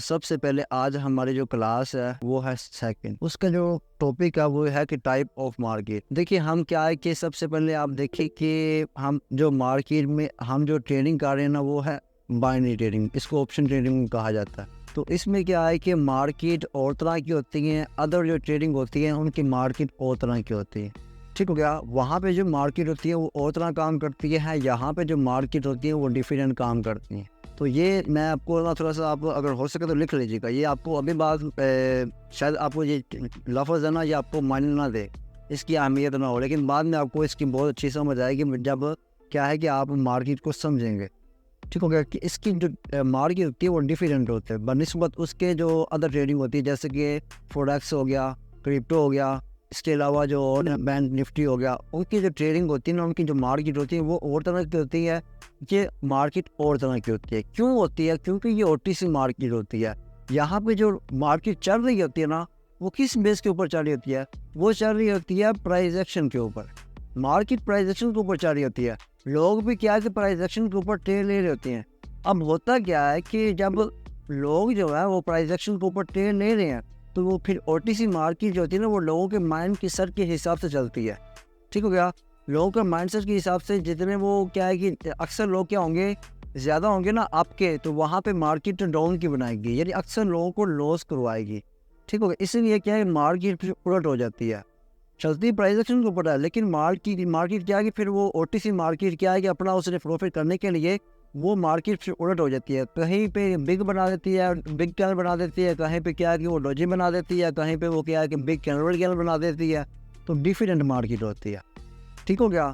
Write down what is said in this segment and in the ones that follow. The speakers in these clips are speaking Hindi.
सबसे पहले आज हमारी जो क्लास है वो है सेकंड। उसका जो टॉपिक है वो है कि टाइप ऑफ मार्केट। देखिए हम क्या है कि सबसे पहले आप देखिए कि हम जो मार्केट में हम जो ट्रेडिंग कर रहे हैं ना वो है बाइनरी ट्रेडिंग, इसको ऑप्शन ट्रेडिंग कहा जाता है। तो इसमें क्या है कि मार्केट और तरह की होती है, अदर जो ट्रेडिंग होती है उनकी मार्केट और तरह की होती है। ठीक हो गया। वहाँ पे जो मार्केट होती है वो और तरह काम करती है, यहाँ पे जो मार्केट होती है वो डिफरेंट काम करती है। तो ये मैं आपको ना थोड़ा सा, आप अगर हो सके तो लिख लीजिएगा। ये आपको अभी बात शायद आपको ये लफ्ज़ है ना ये आपको मायने ना दे, इसकी अहमियत ना हो, लेकिन बाद में आपको इसकी बहुत अच्छी समझ आएगी जब क्या है कि आप मार्केट को समझेंगे। ठीक हो गया। कि इसकी जो मार्केट होती है वो डिफरेंट होते हैं बनिस्बत उसके जो अदर ट्रेडिंग होती है, जैसे कि फोरेक्स हो गया, क्रिप्टो हो गया, इसके अलावा जो बैंक निफ्टी हो गया। उनकी जो ट्रेडिंग होती है ना, उनकी जो मार्केट होती है वो और तरह की होती है, ये मार्केट और तरह की होती है। क्यों होती है? क्योंकि ये ओटीसी मार्केट होती है। यहाँ पे जो मार्केट चल रही होती है ना वो किस बेस के ऊपर चल रही होती है? वो चल रही होती है प्राइस एक्शन के ऊपर। मार्केट प्राइस एक्शन के ऊपर चल रही होती है। लोग भी क्या है कि प्राइस एक्शन के ऊपर ट्रेड ले रहे होते हैं। अब होता क्या है कि जब लोग जो है वो प्राइस एक्शन के ऊपर ट्रेड ले रहे हैं तो वो फिर ओटीसी मार्केट जो होती है ना वो लोगों के माइंड की सर के हिसाब से चलती है। ठीक हो गया। लोगों का माइंडसेट के हिसाब से जितने वो क्या है कि अक्सर लोग क्या होंगे, ज़्यादा होंगे ना आपके, तो वहाँ पे मार्केट डाउन की बनाएगी, यानी अक्सर लोगों को लॉस करवाएगी। ठीक हो गया। इसीलिए क्या है मार्केट फिर उलट हो जाती है, चलती प्राइस एक्शन के ऊपर है, लेकिन मार्केट क्या है कि फिर वो ओटीसी मार्केट क्या है कि अपना उसने प्रॉफिट करने के लिए वो मार्केट फिर उलट हो जाती है। कहीं पे बिग बना देती है, बिग कैनल बना देती है, कहीं पे क्या है कि वो डोजी बना देती है, कहीं पे वो क्या है कि बिग कैनल बना देती है। तो डिफरेंट मार्केट होती है। ठीक हो गया।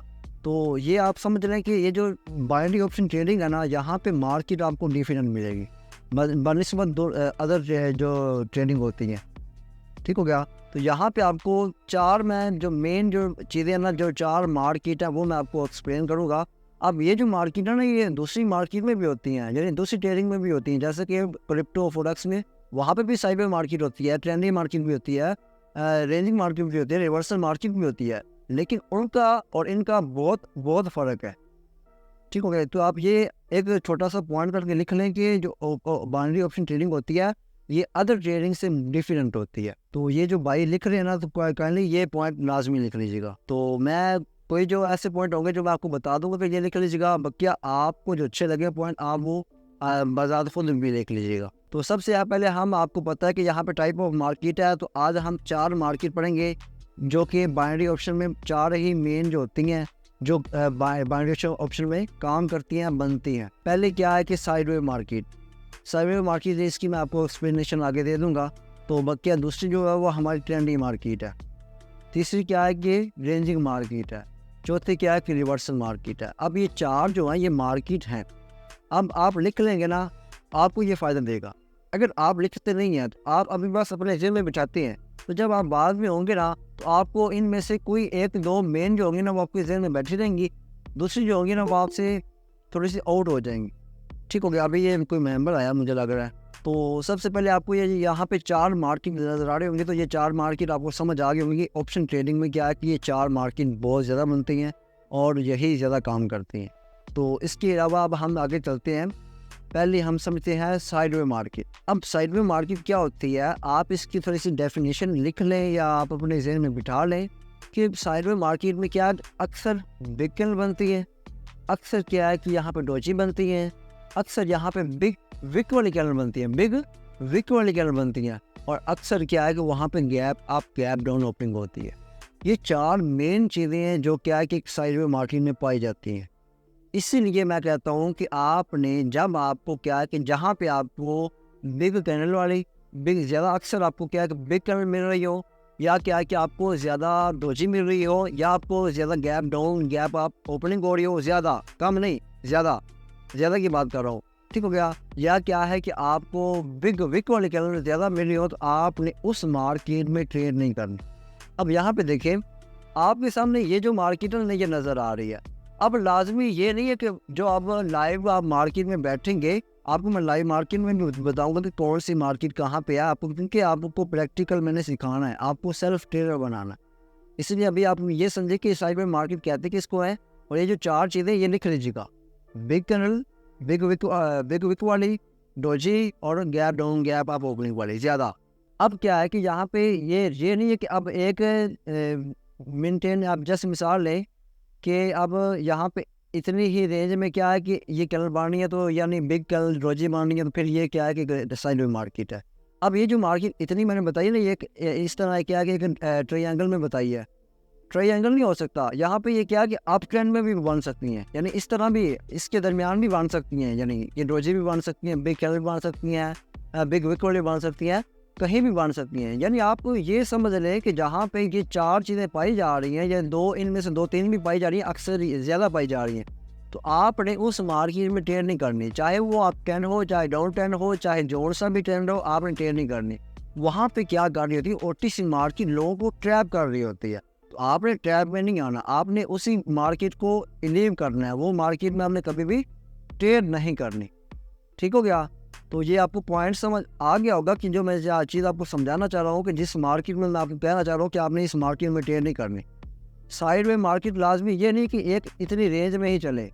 तो ये आप समझ लें कि ये जो बाइनरी ऑप्शन ट्रेडिंग है ना, यहाँ पे मार्केट आपको डिफरेंट मिलेगी बनिस्बत दो अदर जो ट्रेडिंग होती है। ठीक हो गया। तो यहाँ पे आपको चार मैं जो मेन जो चीज़ें हैं ना, जो चार मार्केट है वो मैं आपको एक्सप्लेन करूँगा। अब ये जो मार्केट है ना ये दूसरी मार्केट में भी होती हैं, यानी दूसरी ट्रेडिंग में भी होती हैं, जैसे कि क्रिप्टो फोरेक्स में वहाँ पे भी साइबर मार्केट होती है, ट्रेंडिंग मार्केट भी होती है, रेंजिंग मार्केट भी होती है, रिवर्सल मार्केट भी होती है, लेकिन उनका और इनका बहुत बहुत फ़र्क है। ठीक हो गया। तो आप ये एक छोटा सा पॉइंट करके लिख लें कि जो बाइनरी ऑप्शन ट्रेडिंग होती है ये अदर ट्रेडिंग से डिफरेंट होती है। तो ये जो भाई लिख रहे हैं ना तो काइंडली ये पॉइंट लाजमी लिख लीजिएगा। तो मैं कोई जो ऐसे पॉइंट होंगे जो मैं आपको बता दूंगा कि ये लिख लीजिएगा, क्या आपको जो अच्छे लगे पॉइंट आप वो बाज़ात खुद भी लिख लीजिएगा। तो सबसे पहले हम आपको पता है कि यहाँ पे टाइप ऑफ मार्केट है, तो आज हम चार मार्केट पढ़ेंगे जो कि बाइनरी ऑप्शन में चार ही मेन जो होती हैं, जो बाइनरी ऑप्शन में काम करती हैं, बनती हैं। पहले क्या है कि साइडवे मार्केट। साइडवे मार्केट इसकी मैं आपको एक्सप्लेनेशन आगे दे दूंगा। तो बाकी दूसरी जो है वो हमारी ट्रेंडिंग मार्केट है। तीसरी क्या है कि रेंजिंग मार्केट है। चौथी क्या है कि रिवर्सल मार्केट है। अब ये चार जो हैं ये मार्केट हैं। अब आप लिख लेंगे ना आपको ये फ़ायदा देगा। अगर आप लिखते नहीं हैं तो आप अभी बस अपने जेब में बिठाते हैं, तो जब आप बाद में होंगे ना तो आपको इनमें से कोई एक दो मेन जो होंगी ना वो आपके जेब में बैठी रहेंगी, दूसरी जो होंगी ना वो आपसे थोड़ी सी आउट हो जाएंगी। ठीक हो गया। अभी ये कोई मेंबर आया मुझे लग रहा है। तो सबसे पहले आपको ये यहाँ पे चार मार्केट नज़र आ रहे होंगे, तो ये चार मार्केट आपको समझ आ गई होंगी। ऑप्शन ट्रेडिंग में क्या है कि ये चार मार्केट बहुत ज़्यादा बनती हैं और यही ज़्यादा काम करती हैं। तो इसके अलावा अब हम आगे चलते हैं। पहले हम समझते हैं साइडवे मार्केट। अब साइडवे मार्केट क्या होती है, आप इसकी थोड़ी सी डेफिनेशन लिख लें या आप अपने जहन में बिठा लें कि साइडवे मार्केट में क्या अक्सर बिग कैंडल बनती है, अक्सर क्या है कि यहाँ पे डोजी बनती है, अक्सर यहाँ पे बिग विक वाली कैंडल बनती है, बिग विक वाली कैंडल बनती है, और अक्सर क्या है कि वहाँ पे गैप डाउन ओपनिंग होती है। ये चार मेन चीज़ें हैं जो क्या है कि साइडवे मार्केट में पाई जाती हैं। इसीलिए मैं कहता हूँ कि आपने जब आपको क्या है कि जहाँ पे आपको बिग कैंडल वाली बिग ज़्यादा अक्सर आपको क्या है कि बिग कैंडल मिल रही हो, या क्या है कि आपको ज़्यादा डोजी मिल रही हो, या आपको ज़्यादा गैप डाउन गैप आप ओपनिंग हो रही हो, ज़्यादा कम नहीं ज़्यादा की बात कर रहा हूँ। ठीक हो गया। या क्या है कि आपको बिग विक वाली कैंडल ज़्यादा मिल रही हो, तो आपने उस मार्केट में ट्रेड नहीं करनी। अब यहाँ पे देखें आपके सामने ये जो मार्केट है ना ये नज़र आ रही है। अब लाजमी ये नहीं है कि जो आप लाइव आप मार्केट में बैठेंगे, आपको मैं लाइव मार्केट में भी बताऊंगा कि कौन सी मार्केट कहाँ पे है आपको, क्योंकि आपको प्रैक्टिकल मैंने सिखाना है, आपको सेल्फ ट्रेडर बनाना है। इसलिए अभी आप ये समझे कि साइड में मार्केट कहते किसको है, और ये जो चार चीज़ें ये लिख लीजिएगा। बिग कैंडल, बिग विक वाली, डोजी और gap down gap up opening वाली ज़्यादा। अब क्या है कि यहाँ पे ये नहीं है कि अब एक मेंटेन, आप जस्ट मिसाल लें कि अब यहाँ पे इतनी ही रेंज में क्या है कि ये कलर बारनी है तो यानी बिग कलर डोजी बारनी है, तो फिर ये क्या है कि साइडवे मार्केट है। अब ये जो मार्केट इतनी मैंने बताई ना, ये इस तरह क्या है कि एक ट्रायंगल में बताई है, ट्रायंगल नहीं हो सकता। यहाँ पे ये क्या है कि अप ट्रेंड में भी बन सकती हैं, यानी इस तरह भी इसके दरमियान भी बन सकती हैं, यानी ये डोजी भी बन सकती हैं, बिग कैंडल भी बन सकती हैं, बिग विक वाली बन सकती हैं, कहीं भी बन सकती हैं। यानी आपको ये समझ लें कि जहाँ पे ये 4 चीज़ें पाई जा रही हैं या 2 इनमें से 2-3 भी पाई जा रही हैं, अक्सर ज़्यादा पाई जा रही हैं, तो आपने उस मार्केट में ट्रेड नहीं करनी, चाहे वो अप ट्रेंड हो, चाहे डाउन ट्रेंड हो, चाहे जोर सा भी ट्रेंड हो, आपने ट्रेड नहीं करनी। वहाँ पे क्या कर रही होती है, ओटीसी मार्केट लोगों को ट्रैप कर रही होती है। तो आपने ट्रैप में नहीं आना, आपने उसी मार्केट को लीव करना है, वो मार्केट में आपने कभी भी ट्रेड नहीं करनी। ठीक हो गया? तो ये आपको पॉइंट समझ आ गया होगा कि जो मैं चीज़ आपको समझाना चाह रहा हूँ कि जिस मार्केट में मैं आपको कहना चाह रहा हूँ कि आपने इस मार्केट में ट्रेड नहीं करनी। साइड में मार्केट लाजमी ये नहीं कि एक इतनी रेंज में ही चले,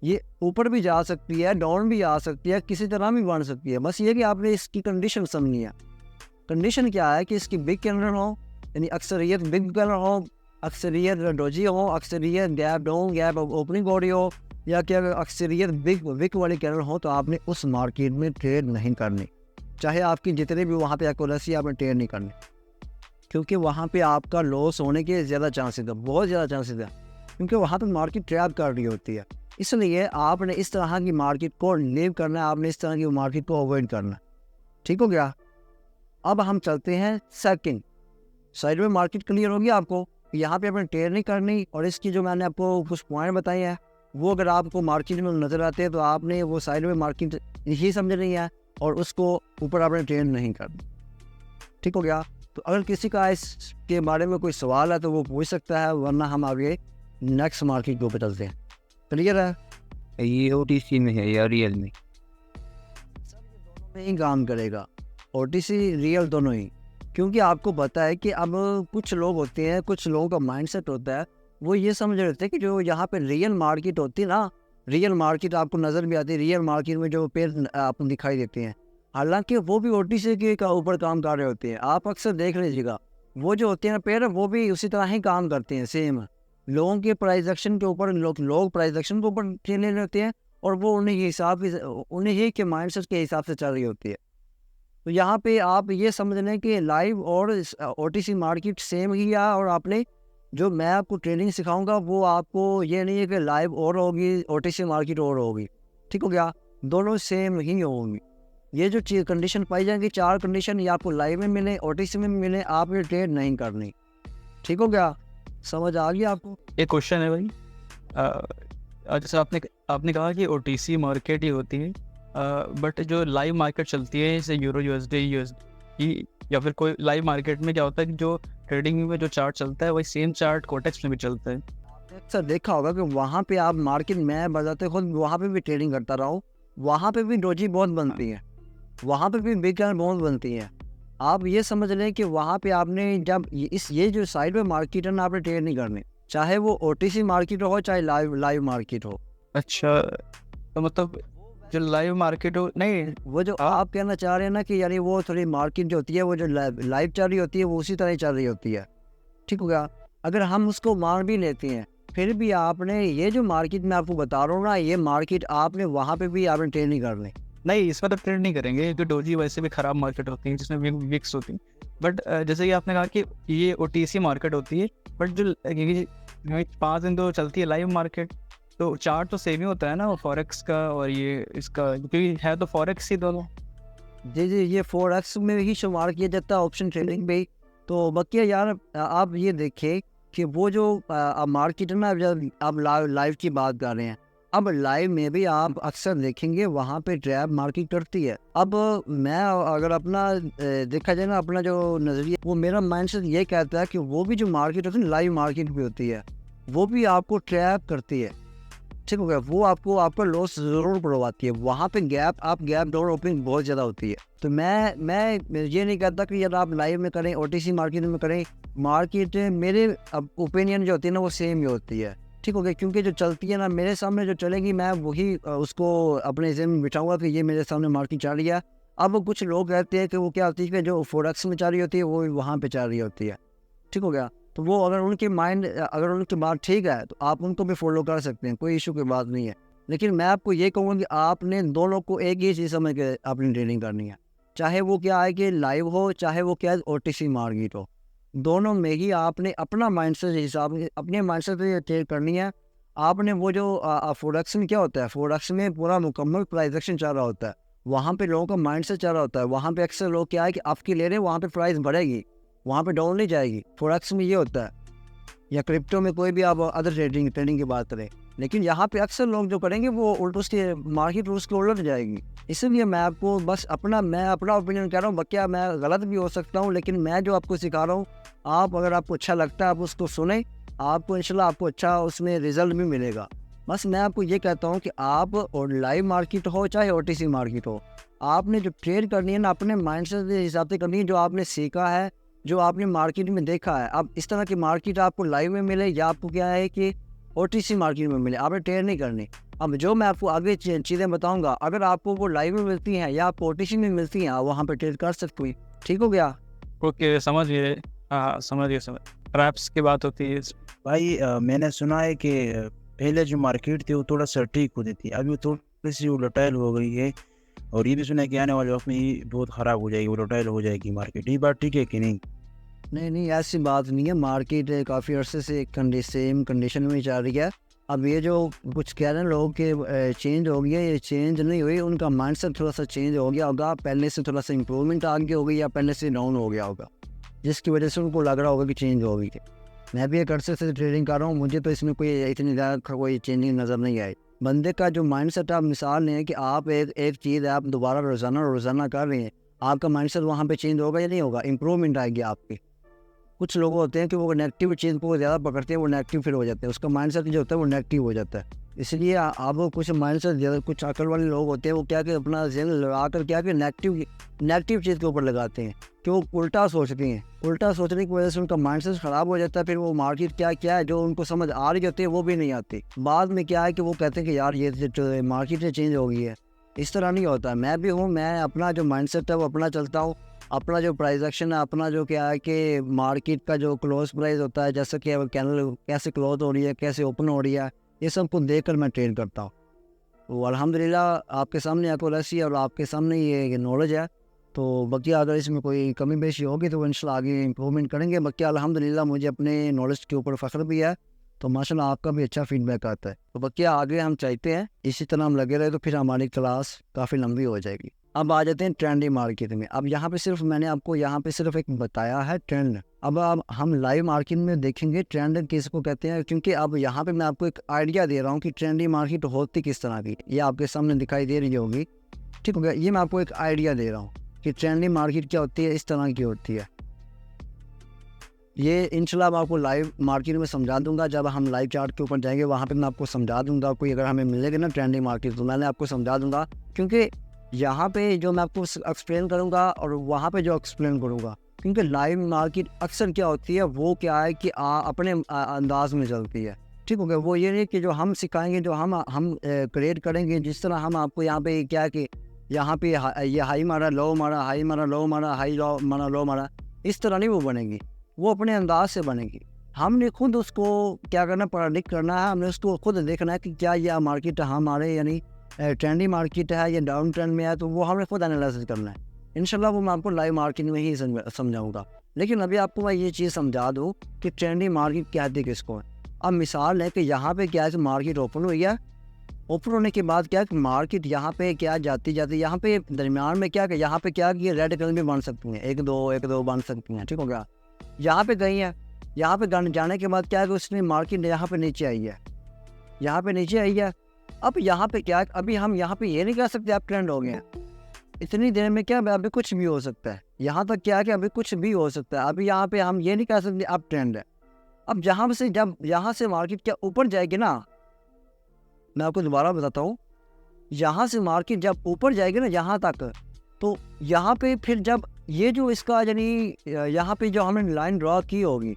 ये ऊपर भी जा सकती है, डाउन भी आ सकती है, किसी तरह भी बन सकती है। बस ये कि आपने इसकी कंडीशन समझनी है। कंडीशन क्या है कि इसकी बिग कैंडल हो, यानी अक्सरियत बिग कैंडल हो, अक्सरियत डोजी हो, अक्सरियत gap down gap opening body हो, या कि अगर अक्सरियत बिग विक वाली कैंडल हो, तो आपने उस मार्केट में ट्रेड नहीं करनी, चाहे आपकी जितने भी वहाँ पे एक्यूरेसी, आपने ट्रेड नहीं करनी, क्योंकि वहाँ पे आपका लॉस होने के ज़्यादा चांसेस है, बहुत ज़्यादा चांसेस है, क्योंकि वहाँ पे मार्केट ट्रैप कर रही होती है। इसलिए आपने इस तरह की मार्केट को लीव करना है, आपने इस तरह की मार्केट को अवॉइड करना। ठीक हो गया? अब हम चलते हैं सेकंड साइड में। मार्केट क्लियर होगी आपको, यहाँ पे आपने ट्रेड नहीं करनी, और इसकी जो मैंने आपको कुछ पॉइंट बताए हैं, वो अगर आपको मार्केट में नज़र आते हैं तो आपने वो साइड में मार्केट ही समझनी है, और उसको ऊपर आपने ट्रेड नहीं करनी। ठीक हो गया? तो अगर किसी का इसके बारे में कोई सवाल है तो वो पूछ सकता है, वरना हम आगे नेक्स्ट मार्केट को बदलते हैं। क्लियर है? ये ओटीसी में है या रियल में? सर ये दोनों में ही काम करेगा, ओटीसी रियल दोनों ही, क्योंकि आपको पता है कि अब कुछ लोग होते हैं, कुछ लोगों का माइंडसेट होता है, वो ये समझ रहे थे कि जो यहाँ पे रियल मार्केट होती है ना, रियल मार्केट आपको नज़र भी आती है, रियल मार्केट में जो पेड़ आपको दिखाई देते हैं, हालांकि वो भी ओटीसी के ऊपर काम कर रहे होते हैं। आप अक्सर देख लीजिएगा, वो जो होते हैं ना पेड़, वो भी उसी तरह ही काम करते हैं, सेम लोगों के प्राइस एक्शन के ऊपर, लोग प्राइस एक्शन के ऊपर ट्रेन ले होते हैं, और वो उन्हीं के हिसाब से, उन्हीं ही के माइंडसेट के हिसाब से चल रही होती है। तो यहाँ पे आप ये समझ लें कि लाइव और ओटीसी मार्केट सेम ही है, और आपने जो मैं आपको ट्रेनिंग सिखाऊंगा वो आपको ये नहीं है कि लाइव और होगी, ओटीसी मार्केट और होगी। ठीक हो गया? दोनों सेम ही होंगी। ये जो चीज़ कंडीशन पाई जाएंगी, 4 कंडीशन, ये आपको लाइव में मिले, ओटीसी में मिले, आपने ट्रेड नहीं करनी। ठीक हो गया? समझ आ गया आपको? एक क्वेश्चन है भाई, जैसे आपने कहा कि ओटीसी मार्केट ही होती है, बट जो लाइव मार्केट चलती है जैसे यूरो यूएसडी या फिर कोई लाइव मार्केट में क्या होता है कि जो ट्रेडिंग में जो चार्ट चलता है वही सेम चार्ट कोटेक्स में भी चलता है। आपने अक्सर देखा होगा कि वहाँ पे आप मार्केट में बताते खुद वहाँ पे भी ट्रेडिंग करता रहा हूँ, वहाँ पे भी डोजी बहुत बनती है, वहाँ पे भी बिग कैंडल बहुत बनती है। आप ये समझ लें कि वहाँ पे आपने जब ये जो साइड में मार्केट है ना, आपने ट्रेड नहीं करनी, चाहे वो ओटीसी मार्केट हो, चाहे लाइव मार्केट हो। अच्छा, तो मतलब जो लाइव मार्केट हो, नहीं वो जो आप कहना चाह रहे हैं ना कि यानी वो थोड़ी मार्केट जो होती है वो जो लाइव चल रही होती है, वो उसी तरह ही चल रही होती है। ठीक हो गया? अगर हम उसको मान भी लेते हैं, फिर भी आपने ये जो मार्केट मैं आपको बता रहा हूँ ना, ये मार्केट आपने वहाँ पे भी आपने ट्रेड नहीं करनी। नहीं, इसमें तो ट्रेड नहीं करेंगे क्योंकि डोजी वैसे भी खराब मार्केट होती है जिसमें विक्स होती है। बट जैसे कि आपने कहा कि ये ओटीसी मार्केट होती है, बट जो 5 दिन तो चलती है लाइव मार्केट, तो चार्ट तो सेम ही होता है ना, वो फॉरेक्स का और ये इसका, क्योंकि है तो फॉरेक्स ही दोनों। जी, ये फॉरेक्स में ही शुमार किया जाता है, ऑप्शन ट्रेडिंग पे। तो बाकी यार आप ये देखें कि वो जो मार्केट है ना, जब आप लाइव की बात कर रहे हैं, अब लाइव में भी आप अक्सर देखेंगे वहाँ पे ट्रैप मार्केट करती है। अब मैं अगर अपना देखा जाए ना, अपना जो नज़रिया, वो मेरा माइंडसेट ये कहता है कि वो भी जो मार्केट होती है लाइव मार्केट भी होती है, वो भी आपको ट्रैप करती है। ठीक हो गया? वो आपका लॉस ज़रूर करवाती है। वहाँ पे गैप डाउन ओपनिंग बहुत ज़्यादा होती है। तो मैं ये नहीं कहता कि यार आप लाइव में करें, ओटीसी मार्केट में करें। मार्केट मेरे ओपिनियन जो होती है ना, वो सेम ही होती है। ठीक हो गया, क्योंकि जो चलती है ना मेरे सामने जो चलेगी मैं वही उसको अपने ज़हन में बिठाऊँगा कि ये मेरे सामने मार्केट चल रही है। अब कुछ लोग रहते हैं कि वो क्या होती है कि जो फ़ॉरेक्स में चल रही होती है वो वहाँ पे चल रही होती है। ठीक हो गया? तो वो अगर उनकी माइंड अगर उनकी बात ठीक है तो आप उनको भी फ़ॉलो कर सकते हैं, कोई इश्यू की बात नहीं है। लेकिन मैं आपको ये कहूँगा कि आपने दोनों को एक ही चीज़ समझ के अपनी ट्रेडिंग करनी है। चाहे वो क्या है कि लाइव हो, चाहे वो क्या है ओटीसी मार्केट हो। दोनों में ही आपने अपना माइंडसेट हिसाब से अपने माइंडसेट से ट्रेड करनी है। आपने वो जो फ़ॉरेक्स में क्या होता है, फ़ॉरेक्स में पूरा मुकम्मल प्राइस एक्शन चल रहा होता है। वहाँ पे लोगों का माइंडसेट चल रहा होता है। वहाँ पे अक्सर लोग क्या है कि आपकी ले रहे हैं, वहाँ पे प्राइस बढ़ेगी, वहाँ पे डाउन नहीं जाएगी। फ़ॉरेक्स में ये होता है, या क्रिप्टो में कोई भी आप अदर ट्रेडिंग ट्रेडिंग की बात करें। लेकिन यहाँ पे अक्सर लोग जो करेंगे वो उल्ट उसके मार्केट उसके उलट जाएगी। इसीलिए मैं आपको बस मैं अपना ओपिनियन कह रहा हूँ, क्या मैं गलत भी हो सकता हूँ, लेकिन मैं जो आपको सिखा रहा हूँ, आप अगर आपको अच्छा लगता है आप उसको सुने, आपको इंशाल्लाह आपको अच्छा उसमें रिजल्ट भी मिलेगा। बस मैं आपको ये कहता हूँ कि आप और लाइव मार्केट हो चाहे ओटीसी मार्केट हो, आपने जो ट्रेड करनी है ना अपने माइंडसेट के हिसाब से करनी है, जो आपने सीखा है, जो आपने मार्केट में देखा है। अब इस तरह की मार्केट आपको लाइव में मिले या आपको क्या है कि ओटीसी मार्केट में मिले, आपने ट्रेड नहीं करनी। अब जो मैं आपको आगे चीज़ें बताऊंगा, अगर आपको वो लाइव में मिलती हैं या आपको ओटीसी में मिलती हैं, आप वहाँ पे ट्रेड कर सकते हैं। ठीक हो गया? ओके, समझ गए। हाँ, समझ गए, समझ। ट्रैप्स की बात होती है। भाई मैंने सुना है कि पहले जो मार्केट थी वो थोड़ा सटीक होती थी, अभी वो थोड़ी सी वोलेटाइल हो गई है, और ये भी सुना है कि आने वाले वक्त में ही बहुत ख़राब हो जाएगी, वोलेटाइल हो जाएगी मार्केट। ये बात ठीक है कि नहीं? नहीं, ऐसी बात नहीं है। मार्केट काफ़ी अर्से से सेम कंडीशन में चल रही है। अब ये जो कुछ कह रहे हैं लोग कि चेंज हो गया, ये चेंज नहीं हुई, उनका माइंडसेट थोड़ा सा चेंज हो गया होगा। पहले से थोड़ा सा इम्प्रूवमेंट आगे हो गई या पहले से डाउन हो गया होगा, जिसकी वजह से उनको लग रहा होगा कि चेंज हो गई है। मैं भी एक अरसे से ट्रेडिंग कर रहा हूँ, मुझे तो इसमें कोई इतनी ज़्यादा कोई चेंजिंग नज़र नहीं आई। बंदे का जो माइंडसेट, आप मिसाल लें कि आप एक चीज़ है आप दोबारा रोज़ाना कर रहे हैं, आपका माइंडसेट वहाँ पे चेंज होगा या नहीं होगा? इम्प्रूवमेंट आएगी आपकी। कुछ लोग होते हैं कि वो नेगेटिव चीज़ को ज़्यादा पकड़ते हैं, वो नेगेटिव फिर हो जाते हैं, उसका माइंडसेट जो होता है वो नेगेटिव हो जाता है। इसलिए आप कुछ माइंडसेट ज़्यादा, कुछ अकल वाले लोग होते हैं वो क्या कि अपना ज़हन लगा कर क्या कि नेगेटिव चीज़ के ऊपर लगाते हैं, कि वो उल्टा सोचते हैं। उल्टा सोचने की वजह से उनका माइंडसेट ख़राब हो जाता है। फिर वो मार्केट क्या है जो उनको समझ आ रही होती है वो भी नहीं आती। बाद में क्या है कि वो कहते हैं कि यार ये मार्केट चेंज हो गई है। इस तरह नहीं होता। मैं भी हूँ, मैं अपना जो माइंडसेट है वो अपना चलता हूँ। अपना जो प्राइस एक्शन है, अपना जो क्या है कि मार्केट का जो क्लोज प्राइस होता है, जैसे कि कैंडल कैसे क्लोज हो रही है, कैसे ओपन हो रही है, ये सब को देख कर मैं ट्रेड करता हूँ। तो अल्हम्दुलिल्लाह आपके सामने एक्यूरेसी और आपके सामने ये नॉलेज है। तो बाकी अगर इसमें कोई कमी पेशी होगी तो इंशाल्लाह आगे इम्प्रूवमेंट करेंगे। बाकी अल्हम्दुलिल्लाह मुझे अपने नॉलेज के ऊपर फ़ख्र भी है, तो माशाल्लाह आपका भी अच्छा फीडबैक आता है। तो बाकी आगे हम चाहते हैं इसी तरह हम लगे रहे तो फिर हमारी क्लास काफ़ी लंबी हो जाएगी। अब आ जाते हैं ट्रेंडी मार्केट में। अब यहाँ पे सिर्फ मैंने आपको यहाँ पे सिर्फ एक बताया है ट्रेंड। अब हम लाइव मार्केट में देखेंगे ट्रेंड किसको कहते हैं, क्योंकि अब यहाँ पे मैं आपको एक आइडिया दे रहा हूँ कि ट्रेंडी मार्केट होती किस तरह की, ये आपके सामने दिखाई दे रही होगी। ठीक हो गया? ये मैं आपको एक आइडिया दे रहा हूँ कि ट्रेंडी मार्केट क्या होती है, इस तरह की होती है। ये इंशाल्लाह मैं आपको लाइव मार्केट में समझा दूंगा। जब हम लाइव चार्ट के ऊपर जाएंगे वहाँ पे मैं आपको समझा दूंगा। कोई अगर हमें मिलेगा ना ट्रेंडिंग मार्केट तो मैंने आपको समझा दूंगा, क्योंकि यहाँ पे जो मैं आपको एक्सप्लेन करूँगा और वहाँ पे जो एक्सप्लेन करूँगा, क्योंकि लाइव मार्केट अक्सर क्या होती है वो क्या है कि अपने अंदाज में चलती है। ठीक हो गया? वो ये नहीं कि जो हम सिखाएंगे, जो हम क्रिएट करेंगे, जिस तरह हम आपको यहाँ पे क्या है कि यहाँ पे ये हाई मारा, लो मारा, हाई मारा, लो मारा, हाई लो मारा, लो मारा, इस तरह नहीं वो बनेगी। वो अपने अंदाज से बनेगी। हमने खुद उसको क्या करना, प्रेडिक्ट करना है। हमने उसको खुद देखना है कि क्या यह मार्केट हमारे यानी ट्रेंडी मार्केट है या डाउन ट्रेंड में है, तो वो हमने खुद एनालिसिस करना है। इंशाल्लाह वो मैं आपको लाइव मार्केट में ही समझाऊंगा। लेकिन अभी आपको मैं ये चीज़ समझा दूँ कि ट्रेंडी मार्केट कहते किसको है। अब मिसाल है कि यहाँ पे क्या है, मार्केट ओपन हुई है। ओपन होने के बाद क्या है कि मार्केट यहाँ पे क्या जाती यहाँ पे दरमियान में क्या यहाँ पे क्या कि रेड कलर भी बन सकती हैं, एक दो बन सकती हैं। ठीक हो गया? यहाँ पे गई है, यहाँ पे जाने के बाद क्या है कि उसने मार्केट यहाँ पे नीचे आई है, यहाँ पे नीचे आई है। अब यहाँ पे क्या है, अभी हम यहाँ पे ये नहीं कह सकते आप ट्रेंड हो गए हैं। इतनी देर में क्या अभी कुछ भी हो सकता है। यहाँ तक क्या है कि अभी कुछ भी हो सकता है। अभी यहाँ पे हम ये नहीं कह सकते अब ट्रेंड है। अब जहाँ से जब यहाँ से मार्केट क्या ऊपर जाएगी ना, मैं आपको दोबारा बताता हूँ, यहाँ से मार्केट जब ऊपर जाएगी ना यहाँ तक, तो यहाँ पे फिर जब ये जो इसका यानी यहाँ पे जो हमने लाइन ड्रा की होगी,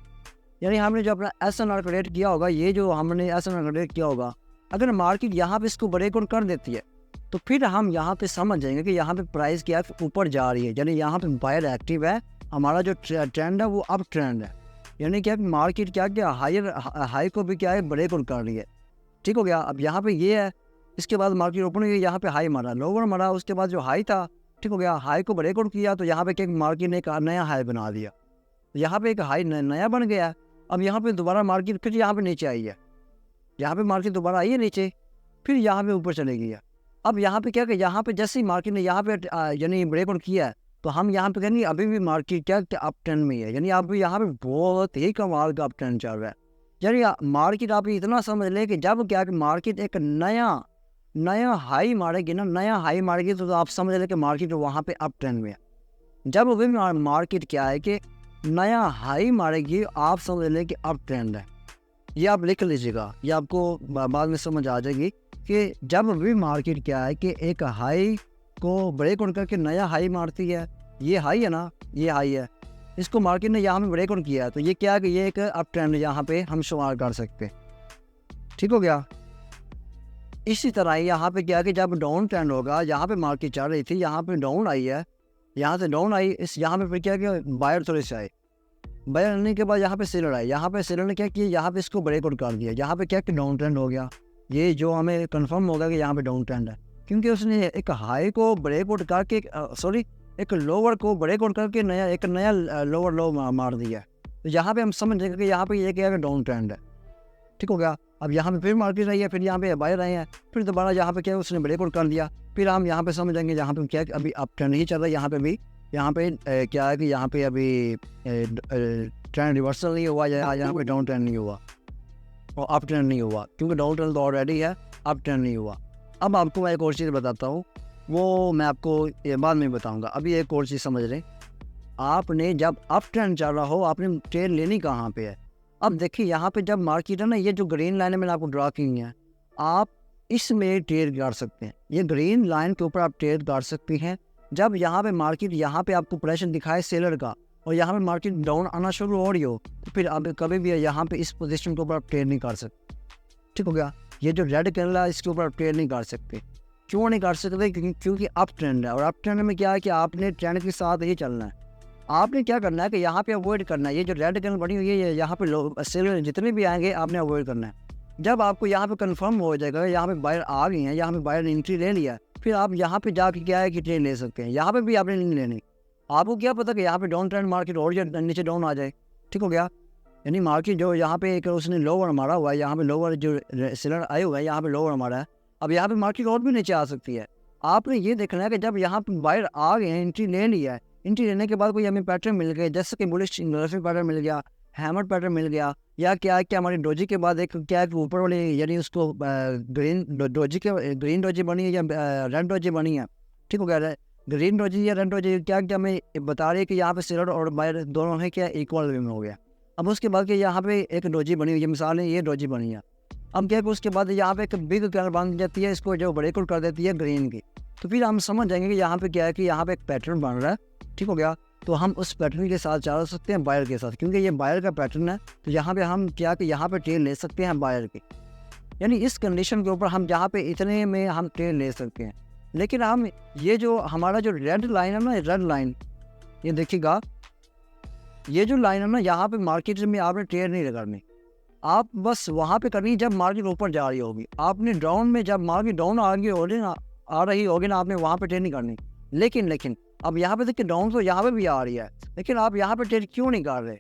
यानी हमने जो अपना SNR क्रिएट किया होगा, ये जो हमने SNR क्रिएट किया होगा, अगर मार्केट यहाँ पे इसको ब्रेक आउट कर देती है तो फिर हम यहाँ पे समझ जाएंगे कि यहाँ पे प्राइस क्या है, ऊपर जा रही है, यानी यहाँ पे बायर एक्टिव है, हमारा जो ट्रेंड है वो अप ट्रेंड है, यानी क्या मार्केट क्या क्या हाई को भी क्या है ब्रेक आउट कर रही है। ठीक हो गया। अब यहाँ पे ये है, इसके बाद मार्केट ओपन हुई, यहाँ पे हाई मारा, लोअर मारा, उसके बाद जो हाई था, ठीक हो गया, हाई को ब्रेक आउट किया तो यहाँ पे क्या मार्केट ने एक नया हाई बना दिया, तो यहाँ पे एक हाई नया बन गया। अब यहाँ पे दोबारा मार्केट फिर यहाँ पे नीचे आई है, यहाँ पे मार्केट दोबारा आई है नीचे, फिर यहाँ पे ऊपर चले गई है। अब यहाँ पे क्या कि यहाँ पे जैसे ही मार्केट ने यहाँ पे यानी ब्रेक आउट किया है, तो हम यहाँ पे कहेंगे अभी भी मार्केट क्या अप ट्रेंड में है, यानी आप यहाँ पे बहुत ही कमाल का अप ट्रेंड चल रहा है। यानी मार्केट आप इतना समझ लें कि जब क्या कि मार्केट एक नया हाई मारेगी ना, नया हाई मारेगी, तो आप समझ लें कि मार्केट वहाँ पे अप ट्रेंड में है। जब भी मार्केट क्या है कि नया हाई मारेगी, आप समझ लें कि अप ट्रेंड है। ये आप लिख लीजिएगा, ये आपको बाद में समझ आ जाएगी कि जब भी मार्केट क्या है कि एक हाई को ब्रेक आउट करके नया हाई मारती है, ये हाई है ना, ये हाई है, इसको मार्केट ने यहाँ पे ब्रेक आउट किया है, तो ये क्या है कि ये एक अप ट्रेंड यहाँ पे हम शुमार कर सकते हैं। ठीक हो गया। इसी तरह यहाँ पे क्या है कि जब डाउन ट्रेंड होगा, यहाँ पे मार्केट चल रही थी, यहाँ पे डाउन आई है, यहाँ से डाउन आई, इस यहाँ पे फिर क्या कि बायर थोड़े से आए, बायर आने के बाद यहाँ पे सेलर आए, यहाँ पे सेलर ने क्या किया, यहाँ पे इसको ब्रेक आउट कर दिया, यहाँ पे क्या कि डाउन ट्रेंड हो गया। ये जो हमें कंफर्म होगा कि यहाँ पे डाउन ट्रेंड है, क्योंकि उसने एक हाई को ब्रेक आउट करके एक लोअर को ब्रेक आउट करके एक नया लोअर लो मार दिया है। तो यहाँ पे हम समझ जाएंगे कि यहाँ पे ये क्या है, डाउन ट्रेंड है। ठीक हो गया। अब यहाँ पे फिर मार्केट आई है, फिर यहाँ पे बायर आए हैं, फिर दोबारा यहाँ पे क्या है उसने ब्रेक आउट कर दिया, फिर हम यहाँ पे समझ जाएंगे यहाँ पे क्या है अभी अप ट्रेंड ही चल रहा है। यहाँ पे भी यहाँ पे क्या है कि यहाँ पे अभी ट्रेंड रिवर्सल नहीं हुआ, या यहाँ पे डाउन ट्रेंड नहीं हुआ और अप ट्रेंड नहीं हुआ, क्योंकि डाउन ट्रेंड तो ऑलरेडी है, अप ट्रेंड नहीं हुआ। अब आपको मैं एक और चीज़ बताता हूँ, वो मैं आपको ये बाद में बताऊँगा। अभी एक और चीज़ समझ लें, आपने जब अप ट्रेंड चल रहा हो, आपने ट्रेड लेनी कहाँ पे है। अब देखिए यहाँ पे जब मार्केट है ना, ये जो ग्रीन लाइन मैंने आपको ड्रा की है, आप इसमें ट्रेड कर सकते हैं, ये ग्रीन लाइन के ऊपर आप ट्रेड कर सकते हैं। जब यहाँ पे मार्केट यहाँ पे आपको प्रेशर दिखाए सेलर का, और यहाँ पे मार्केट डाउन आना शुरू हो रही हो, तो फिर आप कभी भी यहाँ पे इस पोजीशन के ऊपर आप ट्रेड नहीं कर सकते। ठीक हो गया। ये जो रेड कैंडल है, इसके ऊपर आप ट्रेड नहीं कर सकते। क्यों नहीं कर सकते? क्योंकि अप ट्रेंड है, और अप ट्रेंड में क्या है कि आपने ट्रेंड के साथ ही चलना है। आपने क्या करना है कि यहाँ पे अवॉइड करना है, ये जो रेड कैंडल बनी हुई है, यहाँ पे सेलर जितने भी आएंगे आपने अवॉइड करना है। जब आपको यहाँ पे कंफर्म हो जाएगा, यहाँ पे बायर आ गई हैं, यहाँ पे बायर ने एंट्री ले लिया, फिर आप यहाँ पे जाके क्या है कि ट्रेड ले सकते हैं। यहाँ पे भी आपने नहीं लेनी। आपको क्या पता कि यहाँ पे डाउन ट्रेंड मार्केट और नीचे डाउन आ जाए। ठीक हो गया। यानी मार्केट जो यहाँ पे एक उसने लोअर मारा हुआ है, यहाँ पे लोअर जो सेलर आए हुए हैं, यहाँ पे लोअर मारा है, अब यहाँ पे मार्केट और भी नीचे आ सकती है। आपने ये देखना है कि जब यहाँ पे बायर आ गए हैं, एंट्री ले लिया है, एंट्री लेने के बाद कोई हमें पैटर्न मिल गया, जैसे कि बुलिश पैटर्न मिल गया, हैमर पैटर्न मिल गया, या क्या है कि हमारी डोजी के बाद एक क्या है कि ऊपर वाली यानी उसको ग्रीन डोजी बनी है या रेड डोजी बनी है। ठीक हो गया। ग्रीन डोजी या रेड डोजी क्या हमें बता रही है कि यहाँ पे सेलर और बायर दोनों है क्या इक्वल वे में हो गया। अब उसके बाद कि यहाँ पे एक डोजी बनी हुई है, मिसाल है ये डोजी बनी है। अब क्या है कि उसके बाद यहाँ पे एक बिग कैंडल बन जाती है, इसको जो ब्रेक आउट कर देती है ग्रीन की, तो फिर हम समझ जाएंगे कि यहाँ पे क्या है कि यहाँ पे एक पैटर्न बन रहा है। ठीक हो गया। तो हम उस पैटर्न के साथ चल सकते हैं, बायर के साथ, क्योंकि ये बायर का पैटर्न है। तो यहाँ पे हम क्या कि यहाँ पे ट्रेड ले सकते हैं बायर की, यानी इस कंडीशन के ऊपर हम जहाँ पे इतने में हम ट्रेड ले सकते हैं। लेकिन हम ये जो हमारा जो रेड लाइन है ना, रेड लाइन, ये देखिएगा, ये जो लाइन है ना, यहाँ पे मार्केट में आपने ट्रेड नहीं करनी, आप बस वहाँ पे करनी जब मार्केट ऊपर जा रही होगी। आपने डाउन में जब मार्केट डाउन आ रही होगी ना, आपने वहाँ पे ट्रेड नहीं करनी। लेकिन अब यहाँ पे देखिए डाउन तो यहाँ पे भी आ रही है, लेकिन आप यहाँ पे ट्रेड क्यों नहीं कर रहे?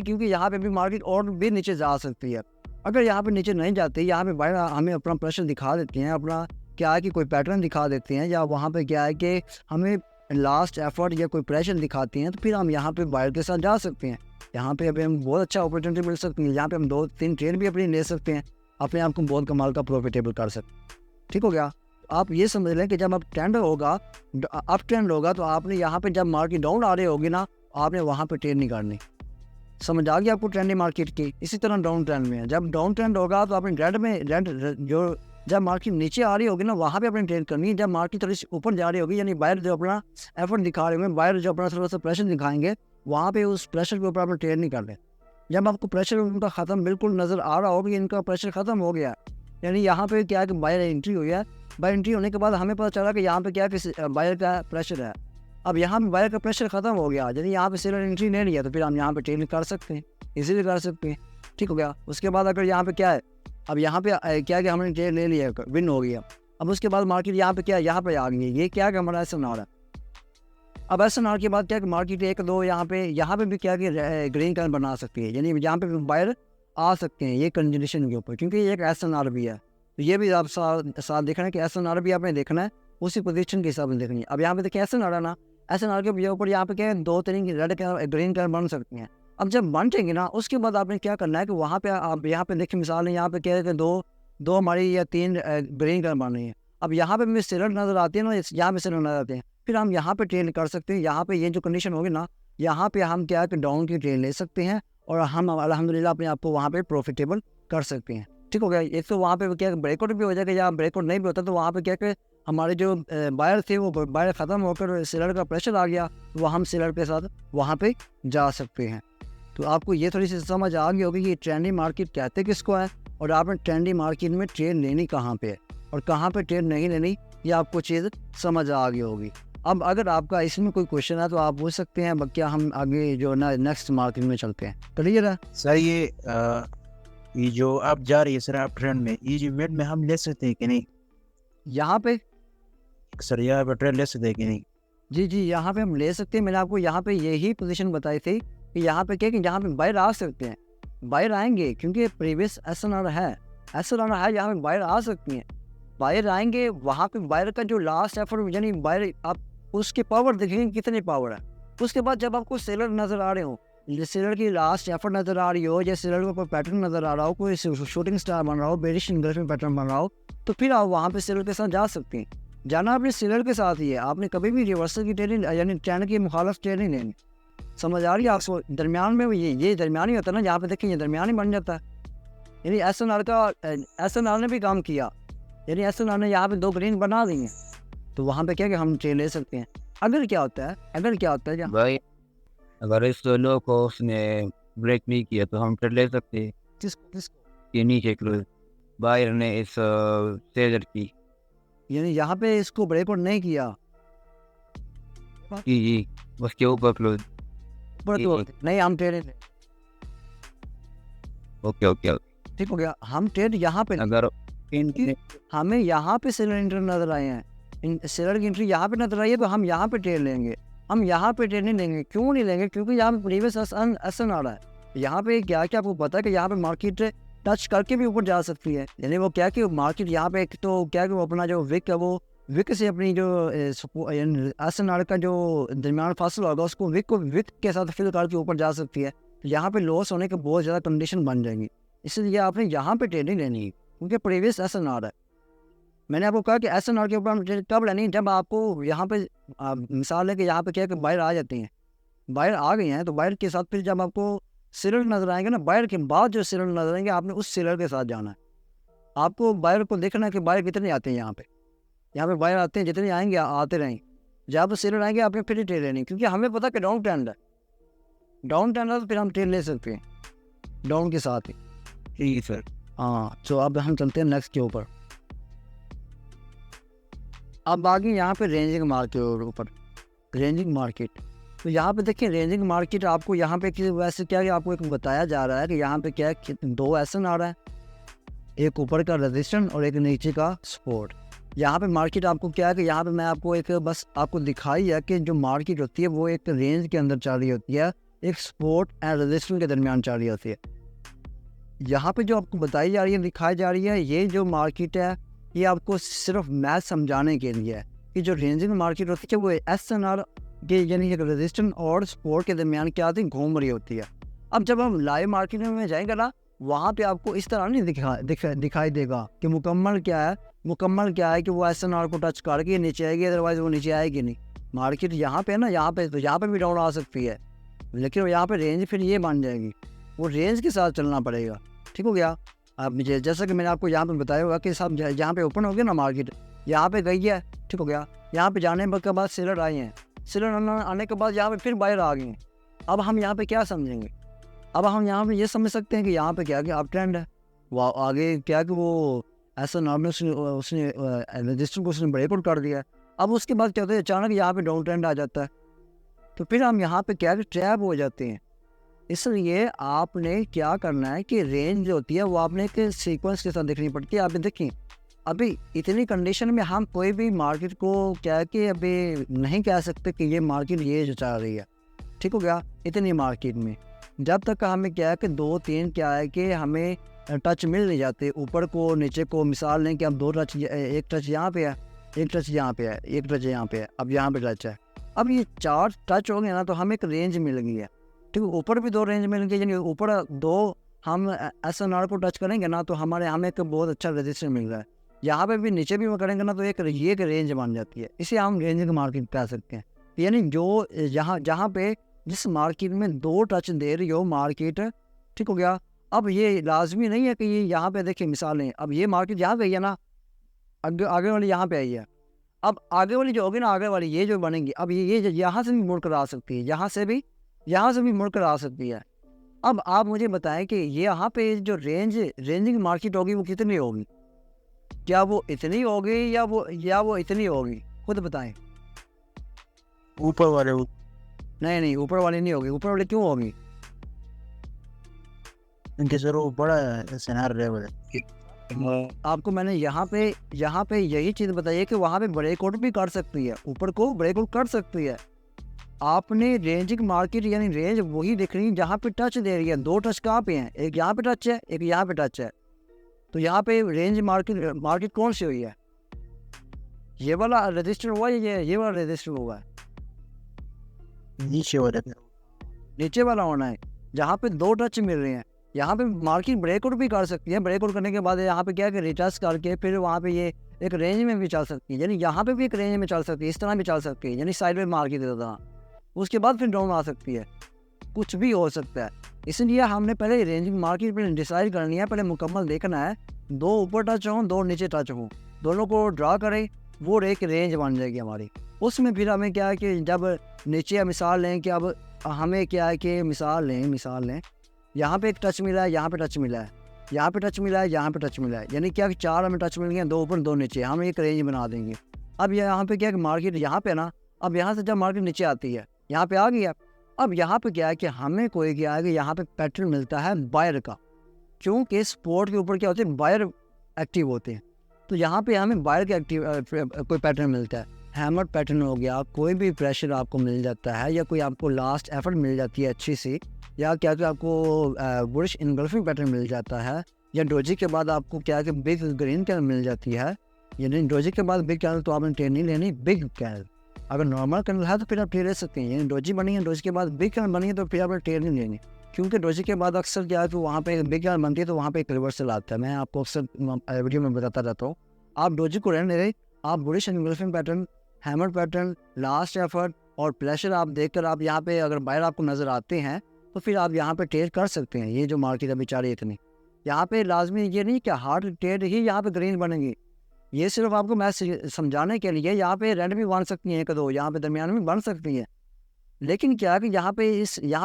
क्योंकि यहाँ पे भी मार्केट और भी नीचे जा सकती है। अगर यहाँ पे नीचे नहीं जाती, यहाँ पे बाहर हमें अपना प्रेशर दिखा देते हैं, अपना क्या है कि कोई पैटर्न दिखा देते हैं, या वहाँ पे क्या है कि हमें लास्ट एफर्ट या कोई प्रेशर दिखाती हैं, तो फिर हम यहाँ पे बायर के साथ जा सकते हैं। यहाँ पे अभी हम बहुत अच्छा अपॉर्चुनिटी मिल सकती है, यहाँ पे हम 2-3 ट्रेड भी अपनी ले सकते हैं, अपने आप को बहुत कमाल का प्रॉफिटेबल कर सकते। ठीक हो गया। आप ये समझ लें कि जब आप ट्रेंड होगा, अप ट्रेंड होगा, तो आपने यहाँ पे जब मार्केट डाउन आ रही होगी ना, आपने वहाँ पे ट्रेड नहीं करनी। समझ आ गया आपको ट्रेंड मार्केट की? इसी तरह डाउन ट्रेंड में है, जब डाउन ट्रेंड होगा तो आपने रेड जो जब मार्केट नीचे आ रही होगी ना, वहाँ पे अपनी ट्रेड करनी है। जब मार्केट थोड़ी ऊपर जा रही होगी, यानी बायर जो अपना एफर्ट दिखा रहे होंगे, बायर जो अपना थोड़ा सा प्रेशर दिखाएंगे, वहाँ पे उस प्रेशर के ऊपर आपने ट्रेड नहीं कर रहे। जब आपको प्रेशर उनका ख़त्म बिल्कुल नज़र आ रहा हो कि इनका प्रेशर ख़त्म हो गया, यानी यहाँ पे क्या है कि बायर एंट्री हुई है, बायर एंट्री होने के बाद हमें पता चला कि यहाँ पे क्या है कि बायर का प्रेशर है। अब यहाँ पे बायर का प्रेशर ख़त्म हो गया, यदि यहाँ पे सेलर एंट्री नहीं लिया तो फिर हम यहाँ पे ट्रेड कर सकते हैं, इजीली कर सकते हैं, ठीक हो गया। उसके बाद अगर यहाँ पे क्या है, अब यहाँ पे क्या है कि हमने ट्रेड ले लिया, विन हो गया। अब उसके बाद मार्केट यहाँ पे क्या है, यहाँ पे आ गई है, ये क्या है कि हमारा SNR है। अब SNR के बाद क्या है कि मार्केट 1-2 यहाँ पे भी क्या है कि ग्रीन कलर बना सकती है, यानी यहाँ पे बायर आ सकते हैं ये कंडीशन के ऊपर, क्योंकि ये एक SNR भी है। तो ये भी आप साथ देखना है कि SNR भी आपने देखना है, उसी पोजीशन के हिसाब से देखनी है। अब यहाँ पे देखिए SNR है ना, SNR के ऊपर यहाँ पे क्या है 2-3 रेड कलर ग्रीन कलर बन सकती हैं। अब जब बन जाएंगे ना, उसके बाद आपने क्या करना है कि वहाँ पे आप यहाँ पे देखिए मिसाल है, यहाँ पे क्या है कि दो हमारी या 3 ग्रीन कलर बन रही है। अब यहाँ पे हमें सेलर नज़र आती है ना, यहाँ पे सेलर नज़र आते हैं, फिर हम यहाँ पे ट्रेड कर सकते हैं। यहाँ पे ये जो कंडीशन होगी ना, यहाँ पे हम क्या है कि डाउन की ट्रेड ले सकते हैं और हम अल्हम्दुलिल्लाह अपने आप को वहाँ पे प्रॉफिटेबल कर सकते हैं, ठीक हो गया। एक तो वहाँ पे क्या ब्रेकआउट भी हो जाएगा, या ब्रेकआउट नहीं भी होता तो वहाँ पे क्या कि हमारे जो बायर थे वो बायर ख़त्म होकर सेलर का प्रेशर आ गया, तो हम सेलर के साथ वहाँ पे जा सकते हैं। तो आपको ये थोड़ी सी समझ आ गई होगी कि ट्रेंडी मार्केट कहते किसको है, और आपने ट्रेंडी मार्केट में ट्रेड लेनी कहाँ पे है और कहाँ पे ट्रेड नहीं लेनी, ये आपको चीज़ समझ आ गई होगी। अब अगर आपका इसमें कोई क्वेश्चन है तो आप पूछ सकते हैं, क्या हम आगे जो ना नेक्स्ट मार्केट में चलते हैं। क्लियर है सर? ये जो आप जा रही है सर आप ट्रेंड में, ये जो वेट में हम ले सकते हैं कि नहीं यहाँ पे? सर यहाँ पे ट्रेड ले सकते हैं कि नहीं? जी यहाँ पे हम ले सकते हैं। मैंने आपको यहाँ पे यही पोजीशन बताई थी कि यहाँ पे क्या कि यहाँ पे बायर आ सकते हैं, बायर आएंगे क्योंकि प्रीवियस SNR है, यहाँ पे बायर आ सकती हैं, बायर आएंगे। वहाँ पे बायर का जो लास्ट एफर्ट, यानी बायर आप उसकी पावर देखेंगे कितनी पावर है। उसके बाद जब आपको सेलर नज़र आ रहे हो, सेलर की लास्ट एफर्ट नज़र आ रही हो, या सेलर का कोई पैटर्न नज़र आ रहा हो, कोई शूटिंग स्टार बन रहा हो, बेरिश इंगल्फिंग पैटर्न बन रहा हो, तो फिर आप वहाँ पे सेलर के साथ जा सकते हैं। जाना आपने सेलर के साथ ही है, आपने कभी भी रिवर्सल की ट्रेडिंग यानी ट्रेंड की मुखालफ ट्रेडिंग लेनी। समझ आ रही है आपको? दरमियान में ये दरमियान ही होता है ना, यहाँ पे देखिए ये दरमियान ही बन जाता है। यानी SNR ने भी काम किया, यानी SNR ने यहाँ पे 2 ग्रीन बना दी हैं, तो वहाँ पे क्या कि हम ट्रेड ले सकते हैं। अगर क्या होता है क्या भाई अगर इस लो को उसने ब्रेक नहीं किया तो हम ट्रेड ले सकते हैं किसको ये नीचे क्लोज बायर ने इस सेलर की यानी यहाँ पे इसको ब्रेकआउट नहीं किया, जी उसके ऊपर क्लोज। ऊपर तो नहीं, हम ट्रेड ओके ठीक हो गया। हम ट्रेड यहाँ पे अगर हमें यहाँ पे सेलर एंट्री नजर आए हैं, सेलर की एंट्री यहाँ पे नजर आई है, तो हम यहाँ पे ट्रेड लेंगे। हम यहाँ पे ट्रेड नहीं लेंगे, क्यों नहीं लेंगे? क्योंकि यहाँ पे प्रीवियस SNR है। यहाँ पे क्या आपको पता है कि यहाँ पे मार्केट टच करके भी ऊपर जा सकती है, यानी वो क्या कि मार्केट यहाँ पे एक तो क्या कि वो अपना जो विक है, वो विक से अपनी जो SNR का जो दरमियान फासला होगा उसको विक के साथ फिल करके ऊपर जा सकती है। तो यहाँ पे लॉस होने के बहुत ज़्यादा कंडीशन बन जाएंगी, इसलिए आपने यहाँ पे ट्रेडिंग लेनी है, क्योंकि प्रीवियस SNR है। मैंने आपको कहा कि SNR के ऊपर हम ट्रेड कब लेनी है, जब आपको यहाँ पे मिसाल है कि यहाँ पे क्या है कि बायर आ जाते हैं, बायर आ गए हैं, तो बायर के साथ फिर जब आपको सेलर नजर आएंगे ना, बायर के बाद जो सेलर नजर आएंगे, आपने उस सेलर के साथ जाना है। आपको बायर को देखना है कि बायर कितने आते हैं। यहाँ पे बायर आते हैं, जितने आएंगे आते रहेंगे, जब सेलर आएंगे आपने फिर ट्रेड लेनी, क्योंकि हमें पता कि डाउन ट्रेंड है, तो फिर हम ट्रेड ले सकते हैं डाउन के साथ ही। ठीक सर। हाँ, तो अब हम चलते हैं नेक्स्ट के ऊपर। अब आगे यहाँ पे रेंजिंग मार्केट ऊपर, रेंजिंग मार्केट। तो यहाँ पे देखिए रेंजिंग मार्केट आपको यहाँ पे वैसे क्या है, आपको एक बताया जा रहा है कि यहाँ पे क्या है, 2 SNR है, एक ऊपर का रेजिस्टेंस और एक नीचे का सपोर्ट। यहाँ पे मार्केट आपको क्या है कि यहाँ पे मैं आपको एक बस आपको दिखाई है कि जो मार्केट होती है वो एक रेंज के अंदर चल रही होती है, एक सपोर्ट एंड रेजिस्टेंस के दरमियान चल रही होती है। यहाँ पे जो आपको बताई जा रही है, दिखाई जा रही है, ये जो मार्केट है ये आपको सिर्फ मैथ समझाने के लिए है कि जो रेंजिंग मार्केट होती है वो SNR के यानी एक रेजिस्टेंस और सपोर्ट के दरमियान क्या आती है, घूम रही होती है। अब जब हम लाइव मार्केट में जाएंगे ना, वहाँ पे आपको इस तरह नहीं दिखाई देगा कि मुकम्मल क्या है कि वो SNR को टच करके नीचे आएगी, अदरवाइज वो नीचे आएगी नहीं। मार्केट यहाँ पे है ना, यहाँ पे भी डाउन आ सकती है, लेकिन यहाँ पे रेंज फिर ये बन जाएगी, वो रेंज के साथ चलना पड़ेगा। ठीक हो गया। अब मुझे जैसा कि मैंने आपको यहाँ पे बताया होगा कि सब जहाँ पे ओपन हो गया ना मार्केट, यहाँ पे गई है, ठीक हो गया। यहाँ पे जाने के बाद सेलर आए हैं, सेलर आने के बाद यहाँ पे फिर बायर आ गए हैं। अब हम यहाँ पे क्या समझेंगे, अब हम यहाँ पे ये समझ सकते हैं कि यहाँ पे क्या कि अप ट्रेंड है, वो आगे क्या कि वो ऐसा नॉर्मल उसने रजिस्टर को उसने ब्रेकआउट कर दिया है। अब उसके बाद क्या होता है, अचानक यहाँ पे डाउन ट्रेंड आ जाता है, तो फिर हम यहाँ पे क्या कि ट्रैप हो जाते हैं। इसलिए आपने क्या करना है कि रेंज जो होती है वो आपने एक सीक्वेंस के साथ देखनी पड़ती है। आप देखिए अभी इतनी कंडीशन में हम कोई भी मार्केट को क्या है कि अभी नहीं कह सकते कि ये मार्केट ये जो चल रही है, ठीक हो गया। इतनी मार्केट में जब तक हमें क्या है कि 2-3 क्या है कि हमें टच मिल नहीं जाते ऊपर को नीचे को। मिसाल लें कि अब 2 टच, एक टच यहाँ पे है, एक टच यहाँ पे है, एक टच यहाँ पे है, अब यहाँ पे टच है। अब ये 4 टच हो गए ना, तो हमें एक रेंज मिल गई है, ठीक है। ऊपर भी 2 रेंज मिल गई, यानी ऊपर 2 हम SNR को टच करेंगे ना तो हमें एक बहुत अच्छा रजिस्टर मिल रहा है। यहाँ पे भी नीचे भी करेंगे ना तो एक रेंज बन जाती है। इसे हम रेंजिंग मार्केट कह सकते हैं। यानी जो जहाँ पे जिस मार्केट में 2 टच दे रही हो मार्केट, ठीक हो गया। अब ये लाजमी नहीं है कि ये यहाँ पे देखिए मिसालें, अब ये मार्केट यहाँ पे आई है ना, आगे वाली यहाँ पे आई है। अब आगे वाली जो होगी ना, आगे वाली ये जो बनेंगी, अब ये यहाँ से भी मुड़ कर आ सकती है, यहाँ से भी मुड़ कर आ सकती है। अब आप मुझे बताएं कि ये यहाँ पे जो रेंजिंग मार्केट होगी वो कितनी होगी? क्या वो इतनी होगी या वो इतनी होगी? खुद बताएं। ऊपर वाले नहीं, ऊपर वाली नहीं होगी। ऊपर वाली क्यों होगी? इनके सर वो बड़ा SNR लेवल है। आपको मैंने यहाँ पे यही चीज़ बताई है कि वहाँ पे ब्रेकआउट भी कर सकती है, ऊपर को ब्रेकआउट कर सकती है। आपने रेंजिंग मार्केट यानी रेंज वही दिख रही है जहाँ पे टच दे रही है। 2 टच कहाँ पे हैं? एक यहाँ पे टच है, एक यहाँ पे टच है। तो यहाँ पे रेंज मार्केट कौन सी हुई है? ये वाला रजिस्टर हुआ है, ये वाला रजिस्टर हुआ है? नीचे वाला होना है जहाँ पे 2 टच मिल रहे हैं। यहाँ पे मार्केट ब्रेकआउट भी कर सकती है। ब्रेकआउट करने के बाद यहाँ पे क्या है कि रिटच करके फिर वहाँ पे ये एक रेंज में भी चल सकती है, यानी यहाँ पे भी एक रेंज में चल सकती है, इस तरह भी चल सकती है, यानी साइड में मार्केट तरह। उसके बाद फिर डाउन आ सकती है, कुछ भी हो सकता है। इसलिए हमने पहले रेंजिंग मार्केट पर डिसाइड करनी है, पहले मुकम्मल देखना है। 2 ऊपर टच हों, 2 नीचे टच हों, दोनों को ड्रा करें, वो एक रेंज बन जाएगी हमारी। उसमें फिर हमें क्या है कि जब नीचे मिसाल लें कि अब हमें क्या है कि मिसाल लें यहाँ पे एक टच मिला है, यहाँ पे टच मिला है, यहाँ पे टच मिला है, यहाँ पे टच मिला है, यानी क्या कि 4 हमें टच मिल गए, 2 ऊपर 2 नीचे, हम एक रेंज बना देंगे। अब यहाँ पे क्या है कि मार्केट यहाँ पे ना, अब यहाँ से जब मार्केट नीचे आती है, यहाँ पे आ गया। अब यहाँ पे क्या है कि हमें कोई क्या है कि यहाँ पे पैटर्न मिलता है बायर का, क्योंकि स्पोर्ट के ऊपर क्या होते हैं, बायर एक्टिव होते हैं। तो यहाँ पे हमें बायर के कोई पैटर्न मिलता है। हैमर पैटर्न हो गया, कोई भी प्रेशर आपको मिल जाता है, या कोई आपको लास्ट एफर्ट मिल जाती है अच्छी सी, या क्या कि आपको बुलिश इनगल्फिंग पैटर्न मिल जाता है, या डोजी के बाद आपको क्या कि बिग ग्रीन कैंडल मिल जाती है। यानी डोजी के बाद बिग कैंडल तो आपने ट्रेड नहीं लेनी, बिग कैंडल। अगर नॉर्मल कैंडल है तो फिर आप ट्रेड ले सकते हैं। यानी डोजी बनी है, डोजी के बाद बिग कैंडल बनी है, तो फिर आपने ट्रेड नहीं लेनी, क्योंकि डोजी के बाद अक्सर क्या है कि वहाँ पे बिग कैंडल बनती है तो वहाँ पे एक रिवर्सल आता है। मैं आपको अक्सर वीडियो में बताता रहता हूँ। आप डोजी को रहने दे, आप bullish engulfing pattern, hammer pattern, last effort और प्रेशर आप देखकर आप यहाँ पे अगर बायर आपको नज़र आते हैं तो फिर आप यहाँ पे ट्रेड कर सकते हैं। ये जो मार्केट अभी चाह रही है इतनी, यहाँ पे लाजमी ये नहीं कि हार्ड ट्रेड ही यहाँ पे ग्रीन बनेंगी। ये सिर्फ आपको मैं समझाने के लिए, यहाँ पे रेड भी बन सकती हैं, 1-2 यहाँ पे दरमियान में बन सकती हैं। लेकिन क्या है कि यहाँ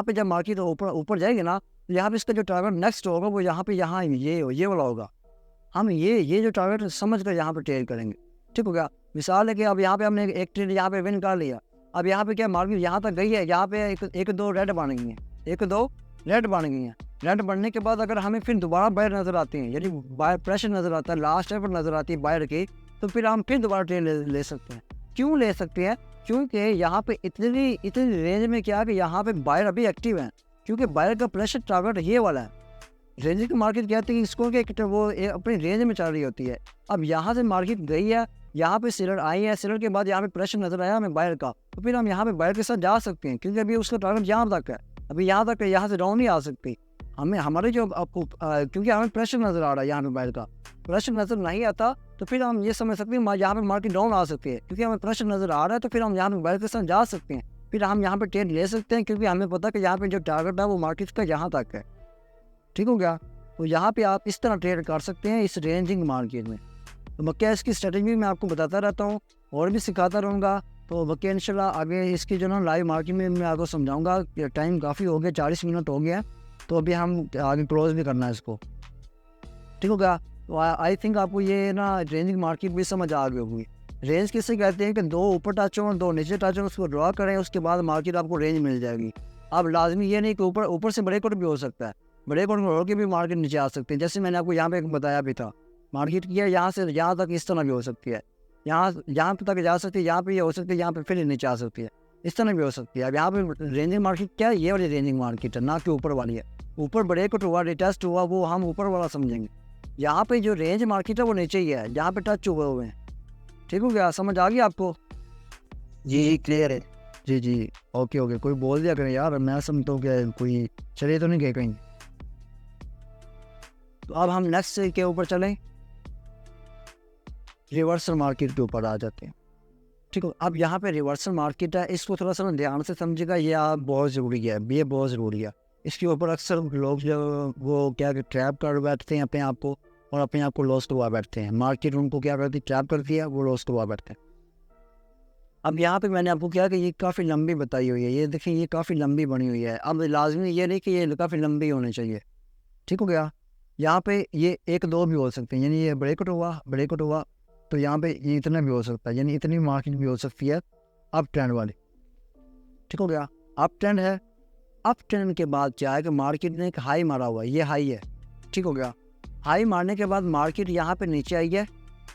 पे जब मार्केट ऊपर जाएगी ना, तो यहाँ पे इसका जो टारगेट नेक्स्ट होगा वो यहाँ ये वाला होगा। हम ये जो टारगेट समझ कर यहाँ पे ट्रेड करेंगे, ठीक हो गया। मिसाल है कि अब यहाँ पे हमने एक ट्रेड यहाँ पे विन कर लिया। अब यहाँ पे क्या मार्केट यहाँ तक गई है, यहाँ पे 1-2 रेड बन गई हैं, 1-2 रेड बन गई हैं। रेड बनने के बाद अगर हमें फिर दोबारा बायर नज़र आती हैं, यानी बायर प्रेशर नज़र आता है, लास्ट एफर्ट नज़र आती है बायर की, तो फिर हम फिर दोबारा ट्रेड ले सकते हैं। क्यों ले सकते हैं? क्योंकि यहाँ पे इतनी रेंज में क्या है कि यहाँ पे बायर अभी एक्टिव हैं, क्योंकि बायर का प्रेशर टारगेट ये वाला है। रेंज की मार्केट कहती है इसको कि वो अपनी रेंज में चल रही होती है। अब यहाँ से मार्केट गई है, यहाँ पे सेलर आई है, सेलर के बाद यहाँ पे प्रेशर नजर आया हमें बायर का, तो फिर हम यहाँ पे बायर के साथ जा सकते हैं, क्योंकि अभी उसका टारगेट यहाँ तक है, अभी यहाँ तक है, यहाँ से डाउन नहीं आ सकती। हमें हमारे जो आपको क्योंकि हमें प्रेशर नजर आ रहा है, यहाँ पे बायर का प्रेशर नजर नहीं आता, तो फिर हम ये समझ सकते हैं यहाँ पे मार्केट डाउन आ सकती है। क्योंकि हमें प्रेशर नजर आ रहा है तो फिर हम यहाँ पे बायर के साथ जा सकते हैं, फिर हम यहाँ पे ट्रेड ले सकते हैं, क्योंकि हमें पता है कि यहाँ पे जो टारगेट है वो मार्केट का यहाँ तक है, ठीक हो गया। तो यहाँ पे आप इस तरह ट्रेड कर सकते हैं इस रेंजिंग मार्केट में। तो बाकी इसकी स्ट्रेटजी मैं आपको बताता रहता हूँ और भी सिखाता रहूँगा। तो बाकी इंशाल्लाह आगे इसकी जो ना लाइव मार्केट में मैं आपको समझाऊँगा। टाइम काफ़ी हो गया, 40 मिनट हो गया, तो अभी हम आगे क्लोज भी करना है इसको, ठीक हो गया। तो आई थिंक आपको ये ना रेंजिंग मार्केट भी समझ आ गई होगी। रेंज किससे कहते हैं कि 2 ऊपर टच हो और 2 नीचे टच हो, उसको ड्रॉ करें, उसके बाद मार्केट आपको रेंज मिल जाएगी। अब लाजमी ये नहीं कि ऊपर से ब्रेकआउट भी हो सकता है, ब्रेकआउट हो के भी मार्केट नीचे आ सकती है। जैसे मैंने आपको यहाँ पे बताया भी था, मार्केट की है यहाँ से यहाँ तक इस तरह भी हो सकती है, यहाँ तक जा सकती है, यहाँ पे ये हो सकती है, यहाँ पे फिर नीचे आ सकती है, इस तरह भी हो सकती है। अब यहाँ पे रेंजिंग मार्केट क्या है, ये वाली रेंजिंग मार्केट है, ना कि ऊपर वाली है। ऊपर ब्रेकआउट हुआ, रिटेस्ट हुआ, वो हम ऊपर वाला समझेंगे। यहाँ पे जो रेंज मार्केट है वो नीचे ही है, जहाँ पे टच हुए हैं। ठीक हो गया, समझ आ गई आपको? जी क्लियर है। जी ओके। कोई बोल दिया करें यार, मैं समझता हूँ कि कोई चलिए तो नहीं गए कहीं। तो अब हम नेक्स्ट के ऊपर चलें, रिवर्सल मार्केट के ऊपर आ जाते हैं। ठीक है, अब यहाँ पे रिवर्सल मार्केट है, इसको थोड़ा सा ध्यान से समझिएगा, ये आप बहुत ज़रूरी है, ये बहुत ज़रूरी है। इसके ऊपर अक्सर लोग जो वो क्या ट्रैप कर बैठते हैं अपने आप को, और अपने आप को लॉस करवा बैठते हैं। मार्केट उनको क्या करती है, ट्रैप करती है, वो लॉस करवा बैठते हैं। अब यहाँ पे मैंने आपको क्या कि ये काफ़ी लंबी बताई हुई है, ये देखिए ये काफ़ी लंबी बनी हुई है। अब लाजमी ये नहीं कि ये काफ़ी लंबी होनी चाहिए, ठीक हो गया। यहाँ पे ये 1-2 भी हो सकते हैं, यानी ये ब्रेकआउट हुआ तो यहाँ पे ये इतना भी हो सकता है, यानी इतनी मार्केट भी हो सकती है अप ट्रेंड वाली, ठीक हो गया। अप ट्रेंड है, अप ट्रेंड के बाद क्या है कि मार्केट ने एक हाई मारा हुआ है, ये हाई है, ठीक हो गया। हाई मारने के बाद मार्केट यहाँ पे नीचे आई है,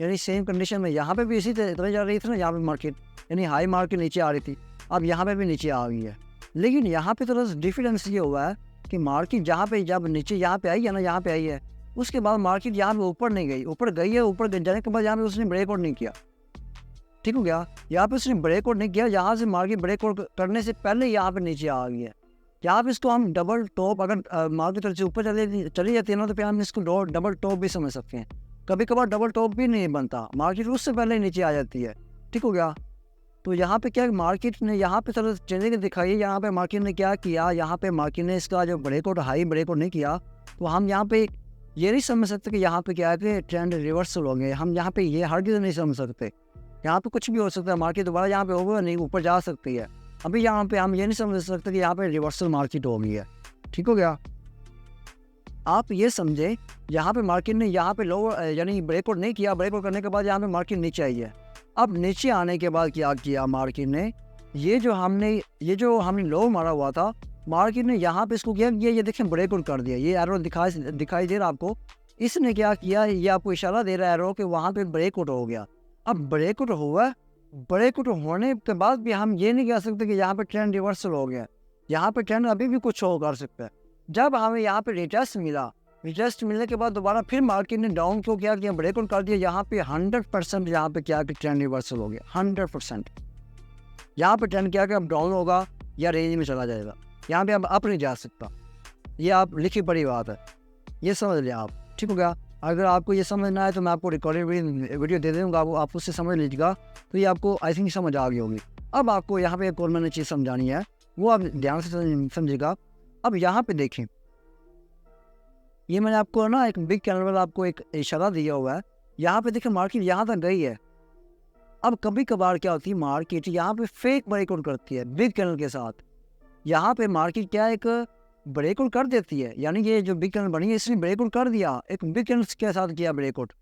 यानी सेम कंडीशन में यहाँ पे भी इसी तरह जा रही थी ना, यहाँ पे मार्केट यानी हाई मार के नीचे आ रही थी, अब यहाँ पे भी नीचे आ गई है। लेकिन यहाँ पे थोड़ा डिफरेंस ये हुआ है कि मार्केट जहाँ पे जब नीचे यहाँ पे आई है ना, यहाँ पे आई है, उसके बाद मार्केट यहाँ पे ऊपर नहीं गई, ऊपर गई है, ऊपर जाने के बाद यहाँ पे उसने ब्रेकआउट नहीं किया, ठीक हो गया। यहाँ पे उसने ब्रेकआउट नहीं किया, यहाँ से मार्केट ब्रेकआउट करने से पहले यहाँ पे नीचे आ गई है। यहाँ पे इसको हम डबल टॉप, अगर मार्केट तरफ से ऊपर चली जाती है ना, तो फिर हम इसको डबल टॉप भी समझ सकते हैं। कभी कभार डबल टॉप भी नहीं बनता, मार्केट उससे पहले नीचे आ जाती है, ठीक हो गया। तो यहाँ पे क्या मार्केट ने यहाँ पे थोड़ा चेंजिंग दिखाई है, यहाँ पे मार्केट ने क्या किया, यहाँ पे मार्केट ने इसका जो ब्रेकआउट हाई ब्रेकआउट नहीं किया, तो हम यहाँ पे ये नहीं समझ सकते कि यहाँ पे क्या है कि ट्रेंड रिवर्सल होंगे। हम यहाँ पे ये हर चीज़ नहीं समझ सकते, यहाँ पे कुछ भी हो सकता है, मार्केट दोबारा यहाँ पे होगा नहीं, ऊपर जा सकती है। अभी यहाँ पे हम ये नहीं समझ सकते कि यहाँ पे रिवर्सल मार्केट हो गई है, ठीक हो गया। आप ये समझे, यहाँ पे मार्केट ने यहाँ पे लो यानी ब्रेकआउट नहीं किया, ब्रेकआउट करने के बाद यहाँ पे मार्केट नीचे आई है। अब नीचे आने के बाद क्या किया मार्केट ने, ये जो हमने लो मारा हुआ था, मार्केट ने यहाँ पे इसको किया, ये देखिए ब्रेकआउट कर दिया, ये एरो दिखाई दे रहा आपको। इसने क्या किया, ये आपको इशारा दे रहा है एरो कि वहाँ पे ब्रेकआउट हो गया। अब ब्रेकआउट हुआ, ब्रेकआउट होने के बाद भी हम ये नहीं कह सकते कि यहाँ पे ट्रेंड रिवर्सल हो गया, यहाँ पे ट्रेंड अभी भी कुछ हो कर सकता है। जब हमें यहाँ पे रिटेस्ट मिलने के बाद दोबारा फिर मार्केट ने डाउन को क्या किया, ब्रेकआउट कर दिया, यहाँ पे 100% यहाँ पे क्या कि ट्रेंड रिवर्सल हो गया, 100%। यहाँ पे ट्रेंड क्या कि अब डाउन होगा या रेंज में चला जाएगा, यहाँ पे अब अप नहीं जा सकता। ये आप लिखी पड़ी बात है, ये समझ लिया आप, ठीक हो गया। अगर आपको ये समझना है तो मैं आपको रिकॉर्डेड वीडियो दे दूँगा, आप उससे समझ लीजिएगा, तो ये आपको आई थिंक समझ आ गई होगी। अब आपको यहाँ पे एक और मैंने चीज़ समझानी है, वो आप ध्यान से समझिएगा। अब यहाँ पे देखें, ये मैंने आपको ना एक बिग कैंडल वाला आपको एक इशारा दिया हुआ है, यहाँ पे देखिए मार्केट यहाँ तक गई है। अब कभी कभार क्या होती है, मार्केट यहाँ पे फेक ब्रेकआउट करती है बिग कैंडल के साथ। यहाँ पे मार्केट क्या एक ब्रेकआउट कर देती है, यानी ये जो बिग कैंडल बनी है इसने ब्रेकआउट कर दिया, एक बिग कैंडल के साथ किया ब्रेकआउट।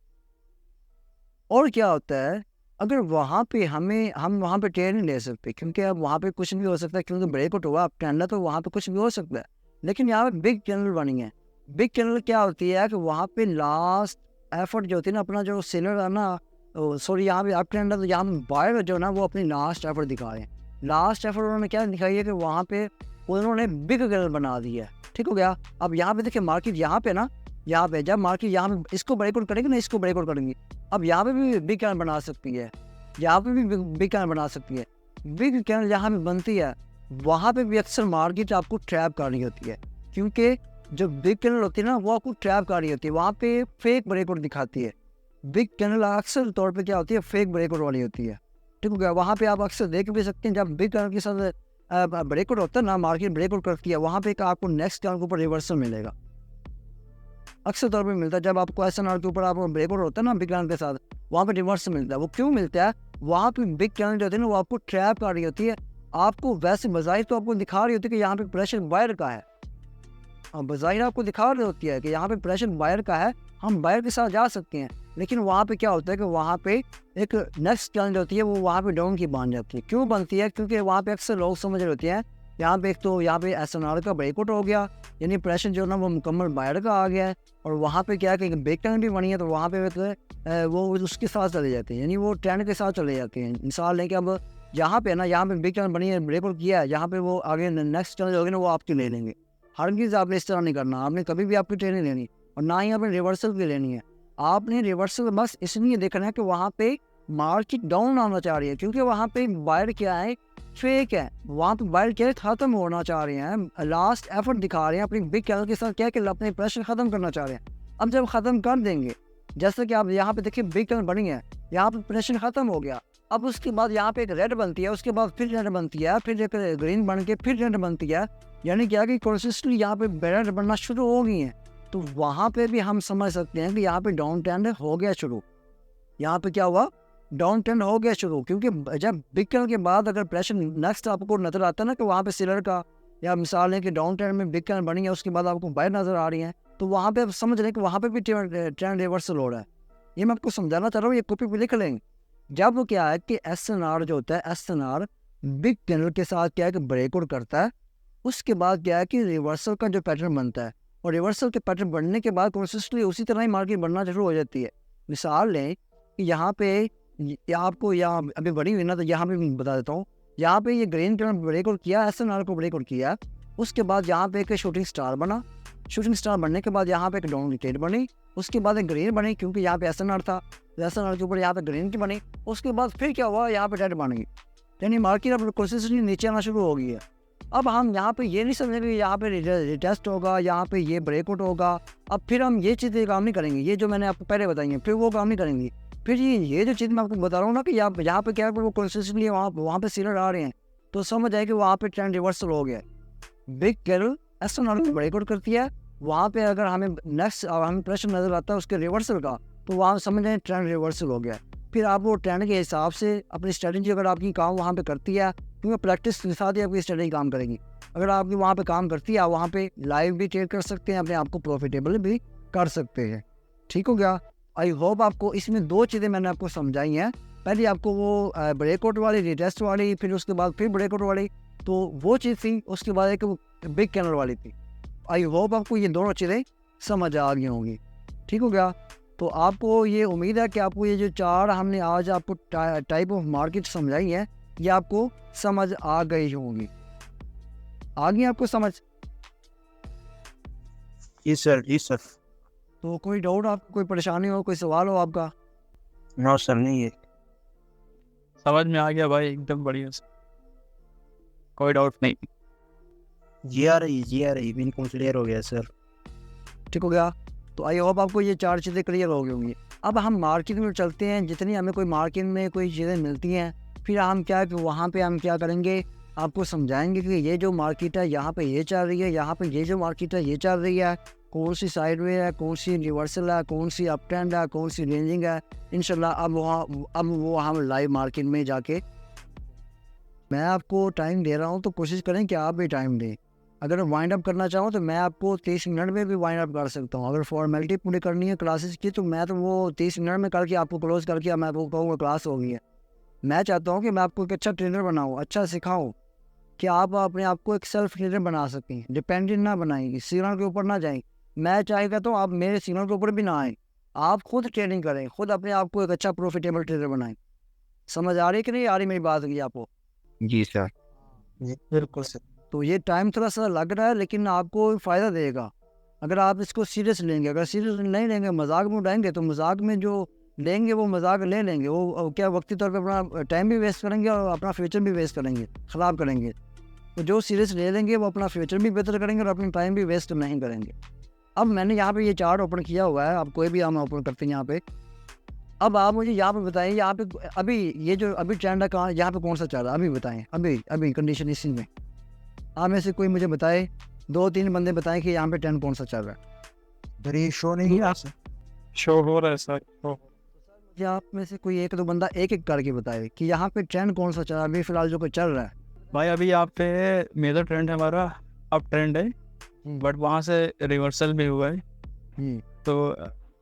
और क्या होता है, अगर वहाँ पे हम वहाँ पे ट्रेड नहीं ले सकते, क्योंकि अब वहाँ पे कुछ भी हो सकता है, क्योंकि ब्रेकआउट हुआ कैंडल, तो वहाँ पे कुछ भी हो सकता है। लेकिन यहाँ पे बिग कैंडल बनी है, बिग कैंडल क्या होती है कि वहाँ पे लास्ट एफर्ट जो होती है ना, अपना जो सेलर है ना, सॉरी यहाँ पे अप ट्रेंड है, तो यहाँ बायर जो ना वो अपनी लास्ट एफर्ट दिखा रहे हैं। लास्ट एफर्ट उन्होंने क्या दिखाई है कि वहाँ पे उन्होंने बिग कैंडल बना दी है, ठीक हो गया। अब यहाँ पे देखिए मार्केट यहाँ पे ना, यहाँ पे जब मार्केट यहाँ पे इसको ब्रेकआउट करेगी ना, इसको ब्रेकआउट करेंगी, अब यहाँ पे भी बिग कैंडल बना सकती है, यहाँ पे भी बिग कैंडल बना सकती है। बिग कैंडल जहाँ पे बनती है वहाँ पे भी अक्सर मार्केट आपको ट्रैप करनी होती है, क्योंकि जो बिग कैंडल होती है ना वो आपको ट्रैप कर रही होती है, वहाँ पे फेक ब्रेकआउट दिखाती है। बिग कैंडल अक्सर तौर पे क्या होती है, फेक ब्रेकआउट वाली होती है, ठीक हो गया। वहाँ पे आप अक्सर देख भी सकते हैं, जब बिग कैंडल के साथ ब्रेकआउट होता है ना, मार्केट ब्रेकआउट करती है, वहाँ पे आपको नेक्स्ट कैंडल के ऊपर रिवर्सल मिलेगा, अक्सर तौर पे मिलता है। जब आपको SNR के ऊपर आपको ब्रेकआउट होता है ना बिग कैंडल के साथ, वहाँ पे रिवर्सल मिलता है। वो क्यों मिलता है, वहाँ पे बिग कैंडल जो होती है ना वो आपको ट्रैप कर रही होती है, आपको वैसे बजाय तो आपको दिखा रही होती है कि यहाँ पे प्रेशर बायर का है, बज़ाहिर आपको दिखा रही होती है कि यहाँ पे प्रेशर बायर का है, हम बायर के साथ जा सकते हैं, लेकिन वहाँ पे क्या होता है कि वहाँ पे एक नेक्स्ट चैलेंज होती है, वो वहाँ पे डाउन की बन जाती है। क्यों बनती है? क्योंकि वहाँ पे अक्सर लोग समझ रहे होते हैं यहाँ पे एक तो यहाँ पे एसएनआर का ब्रेकआउट हो गया, यानी प्रेशर जो है ना वो मुकम्मल बायर का आ गया है, और वहाँ पे क्या है कि बिग टर्न भी बनी है, तो वहाँ पे वो उसके साथ चले जाते हैं, यानी वो ट्रेंड के साथ चले जाते हैं। मिसाल लें कि अब यहाँ पे ना, यहाँ पे बिग टर्न बनी है, ब्रेकआउट किया है, यहाँ पे वो आगे नेक्स्ट टर्न होगी ना वो आपकी ले लेंगे। हर चीज़ आपने इस तरह नहीं करना, आपने कभी भी आपकी ट्रेनिंग लेनी, और ना ही आपने रिवर्सल की लेनी है। आपने रिवर्सल बस इसलिए देखना है कि वहाँ पे मार्केट डाउन आना चाह रही है, क्योंकि वहाँ पे बायर क्या है, फेक है। वहाँ पे बायर क्या है, खत्म होना चाह रहे हैं, लास्ट एफर्ट दिखा रहे हैं अपनी बिग कैंडल के साथ, क्या कि अपने प्रेशर खत्म करना चाह रहे हैं। अब जब खत्म कर देंगे, जैसे कि आप यहाँ पे देखिए बिग कैंडल बनी है, यहाँ पे प्रेशर खत्म हो गया, अब उसके बाद यहाँ पे एक रेड बनती है, उसके बाद फिर रेड बनती है, फिर एक ग्रीन बन के फिर रेड बनती है, यानी क्या कि कंसिस्टेंटली यहाँ पे रेड बनना शुरू हो गई है। तो वहाँ पे भी हम समझ सकते हैं कि यहाँ पे डाउन ट्रेंड हो गया शुरू। यहाँ पे क्या हुआ, डाउन ट्रेंड हो गया शुरू, क्योंकि जब बिग कैंडल के बाद अगर प्रेशर नेक्स्ट आपको नजर आता है ना कि वहाँ पे सेलर का, या मिसाल है कि डाउन ट्रेंड में बिग कैंडल बनी है, उसके बाद आपको बायर नजर आ रही है, तो वहाँ पे आप समझ रहे हैं कि वहाँ पे भी ट्रेंड रिवर्सल हो रहा है। ये मैं आपको समझाना चाह रहा हूँ, ये कॉपी पे लिख लेंगे। जब वो क्या है कि एसएनआर जो होता है, एसएनआर बिग कैंडल के साथ क्या है कि ब्रेकआउट करता है, उसके बाद क्या है कि रिवर्सल का जो पैटर्न बनता है, और रिवर्सल के पैटर्न बनने के बाद कंसिस्टेंटली उसी तरह ही मार्केट बढ़ना शुरू हो जाती है। मिसाल लें कि यहाँ पे आपको यहाँ अभी बड़ी हुई ना, तो यहाँ पे मैं बता देता हूँ, यहाँ पे ये ग्रीन कैंडल ब्रेकआउट किया, एसएनआर को ब्रेकआउट किया, उसके बाद यहाँ पे एक शूटिंग स्टार बना, शूटिंग स्टार बनने के बाद यहाँ पे एक डाउन विकेट बनी, उसके बाद एक ग्रीन बनी, क्योंकि यहाँ पे एसएनआर था, एसएनआर के ऊपर यहाँ पे ग्रीन की बनी, उसके बाद फिर क्या हुआ, यहाँ पे रेड बन गई, यानी मार्केट अब कंसिस्टेंटली नीचे आना शुरू हो गई है। अब हम यहाँ पे ये नहीं समझेंगे यहाँ पे रिटेस्ट होगा, यहाँ पे ये ब्रेकआउट होगा, अब फिर हम ये चीज़ें काम नहीं करेंगे, ये जो मैंने आपको पहले बताई हैं, फिर वो काम नहीं करेंगे। फिर ये जो चीज़ मैं आपको बता रहा हूँ ना कि यहाँ पे क्या है, वो कंसिस्टेंटली वहाँ पे सीलर आ रहे हैं, तो समझ आए कि वहाँ पे ट्रेंड रिवर्सल हो गया। बिग कैंडल एसएनआर को ब्रेकआउट करती है, वहाँ पे अगर हमें नेक्स्ट हमें प्रेशर नजर आता है उसके रिवर्सल का, तो वहाँ समझ जाए ट्रेंड रिवर्सल हो गया। फिर आप वो ट्रेंड के हिसाब से अपनी स्ट्रेटजी अगर आपकी काम वहाँ पे करती है, क्योंकि प्रैक्टिस के साथ ही आपकी स्ट्रेटजी काम करेगी, अगर आपकी वहाँ पे काम करती है, आप वहाँ पे लाइव भी ट्रेड कर सकते हैं, अपने आप को प्रॉफिटेबल भी कर सकते हैं। ठीक हो गया? आई होप आपको इसमें दो चीज़ें मैंने आपको समझाई हैं। पहले आपको वो ब्रेकआउट वाली, रिटेस्ट वाली, फिर उसके बाद फिर ब्रेकआउट वाली, तो वो चीज़ थी, उसके बाद एक बिग कैंडल वाली थी। आई होप आपको ये दोनों चीज़ें समझ आ गई होंगी। ठीक हो गया? तो आपको ये उम्मीद है कि आपको ये जो चार हमने आज आपको टाइप ऑफ मार्केट समझाई है, ये आपको समझ आ गई होंगी। आ गई आपको समझ? जी सर, जी सर। तो कोई डाउट, आपको कोई परेशानी हो, कोई सवाल हो आपका? नो सर, नहीं है। समझ में आ गया भाई, एकदम बढ़िया से, कोई डाउट नहीं। जी आ रही बिल्कुल क्लियर हो गया सर। ठीक हो गया? तो आई होप आपको ये चार चीज़ें क्लियर हो गई होंगी। अब हम मार्केट में चलते हैं, जितनी हमें कोई मार्केट में कोई चीज़ें मिलती हैं, फिर हम क्या है कि वहाँ पे हम क्या करेंगे, आपको समझाएंगे कि ये जो मार्केट है यहाँ पे ये चल रही है, यहाँ पे ये जो मार्केट है ये चल रही है, कौन सी साइडवे है, कौन सी रिवर्सल है, कौन सी अप ट्रेंड है, कौन सी रेंजिंग है। इंशाल्लाह अब वो हम लाइव मार्केट में जाके, मैं आपको टाइम दे रहा हूँ तो कोशिश करें कि आप भी टाइम दें। अगर वाइंड अप करना चाहूँ तो मैं आपको 30 मिनट में भी वाइंड अप कर सकता हूँ। अगर फॉर्मेलिटी पूरी करनी है क्लासेस की, तो मैं तो वो 30 मिनट में करके आपको क्लोज करके मैं आपको कहूँगा क्लास हो गई है। मैं चाहता हूँ कि मैं आपको एक अच्छा ट्रेनर बनाऊँ, अच्छा सिखाऊँ, कि आप अपने आप को एक सेल्फ ट्रेनर बना सकें, डिपेंडेंट ना बनाएंगे, सिग्नल के ऊपर ना जाएं। मैं चाहेगा तो आप मेरे सिग्नल के ऊपर भी ना आएँ, आप खुद ट्रेनिंग करें, खुद अपने आप को एक अच्छा प्रॉफिटेबल ट्रेनर बनाएं। समझ आ रही है कि नहीं आ रही मेरी बात की आपको? जी सर। बिल्कुल सर। तो ये टाइम थोड़ा सा लग रहा है, लेकिन आपको फ़ायदा देगा अगर आप इसको सीरियस लेंगे। अगर सीरियस नहीं लेंगे, मजाक में उड़ाएंगे, तो मजाक में जो लेंगे वो मजाक ले लेंगे, वो क्या वक्ती तौर पे अपना टाइम भी वेस्ट करेंगे और अपना फ्यूचर भी वेस्ट करेंगे, ख़राब करेंगे। तो जो सीरियस ले लेंगे वो अपना फ्यूचर भी बेहतर करेंगे और अपना टाइम भी वेस्ट नहीं करेंगे। अब मैंने यहाँ पे ये चार्ट ओपन किया हुआ है, आप कोई भी हम ओपन करते हैं यहाँ पे। अब आप मुझे यहाँ पे बताएं, यहाँ पे अभी ये जो अभी ट्रेंड है कहाँ, यहाँ पे कौन सा चल रहा है अभी बताएं, अभी कंडीशन इसी में। आप में से कोई मुझे बताए, 2-3 बंदे बताएं कि यहाँ पे ट्रेंड कौन सा चल रहा है। अरे शो नहीं है सर। शो हो रहा है सर। मुझे आप में से कोई 1-2 बंदा एक एक करके बताए कि यहाँ पे ट्रेंड कौन सा चल रहा है अभी फिलहाल जो कोई चल रहा है। भाई अभी यहाँ पे मेजर ट्रेंड है हमारा, अप ट्रेंड है, बट वहाँ से रिवर्सल भी हुआ है। हम्म, तो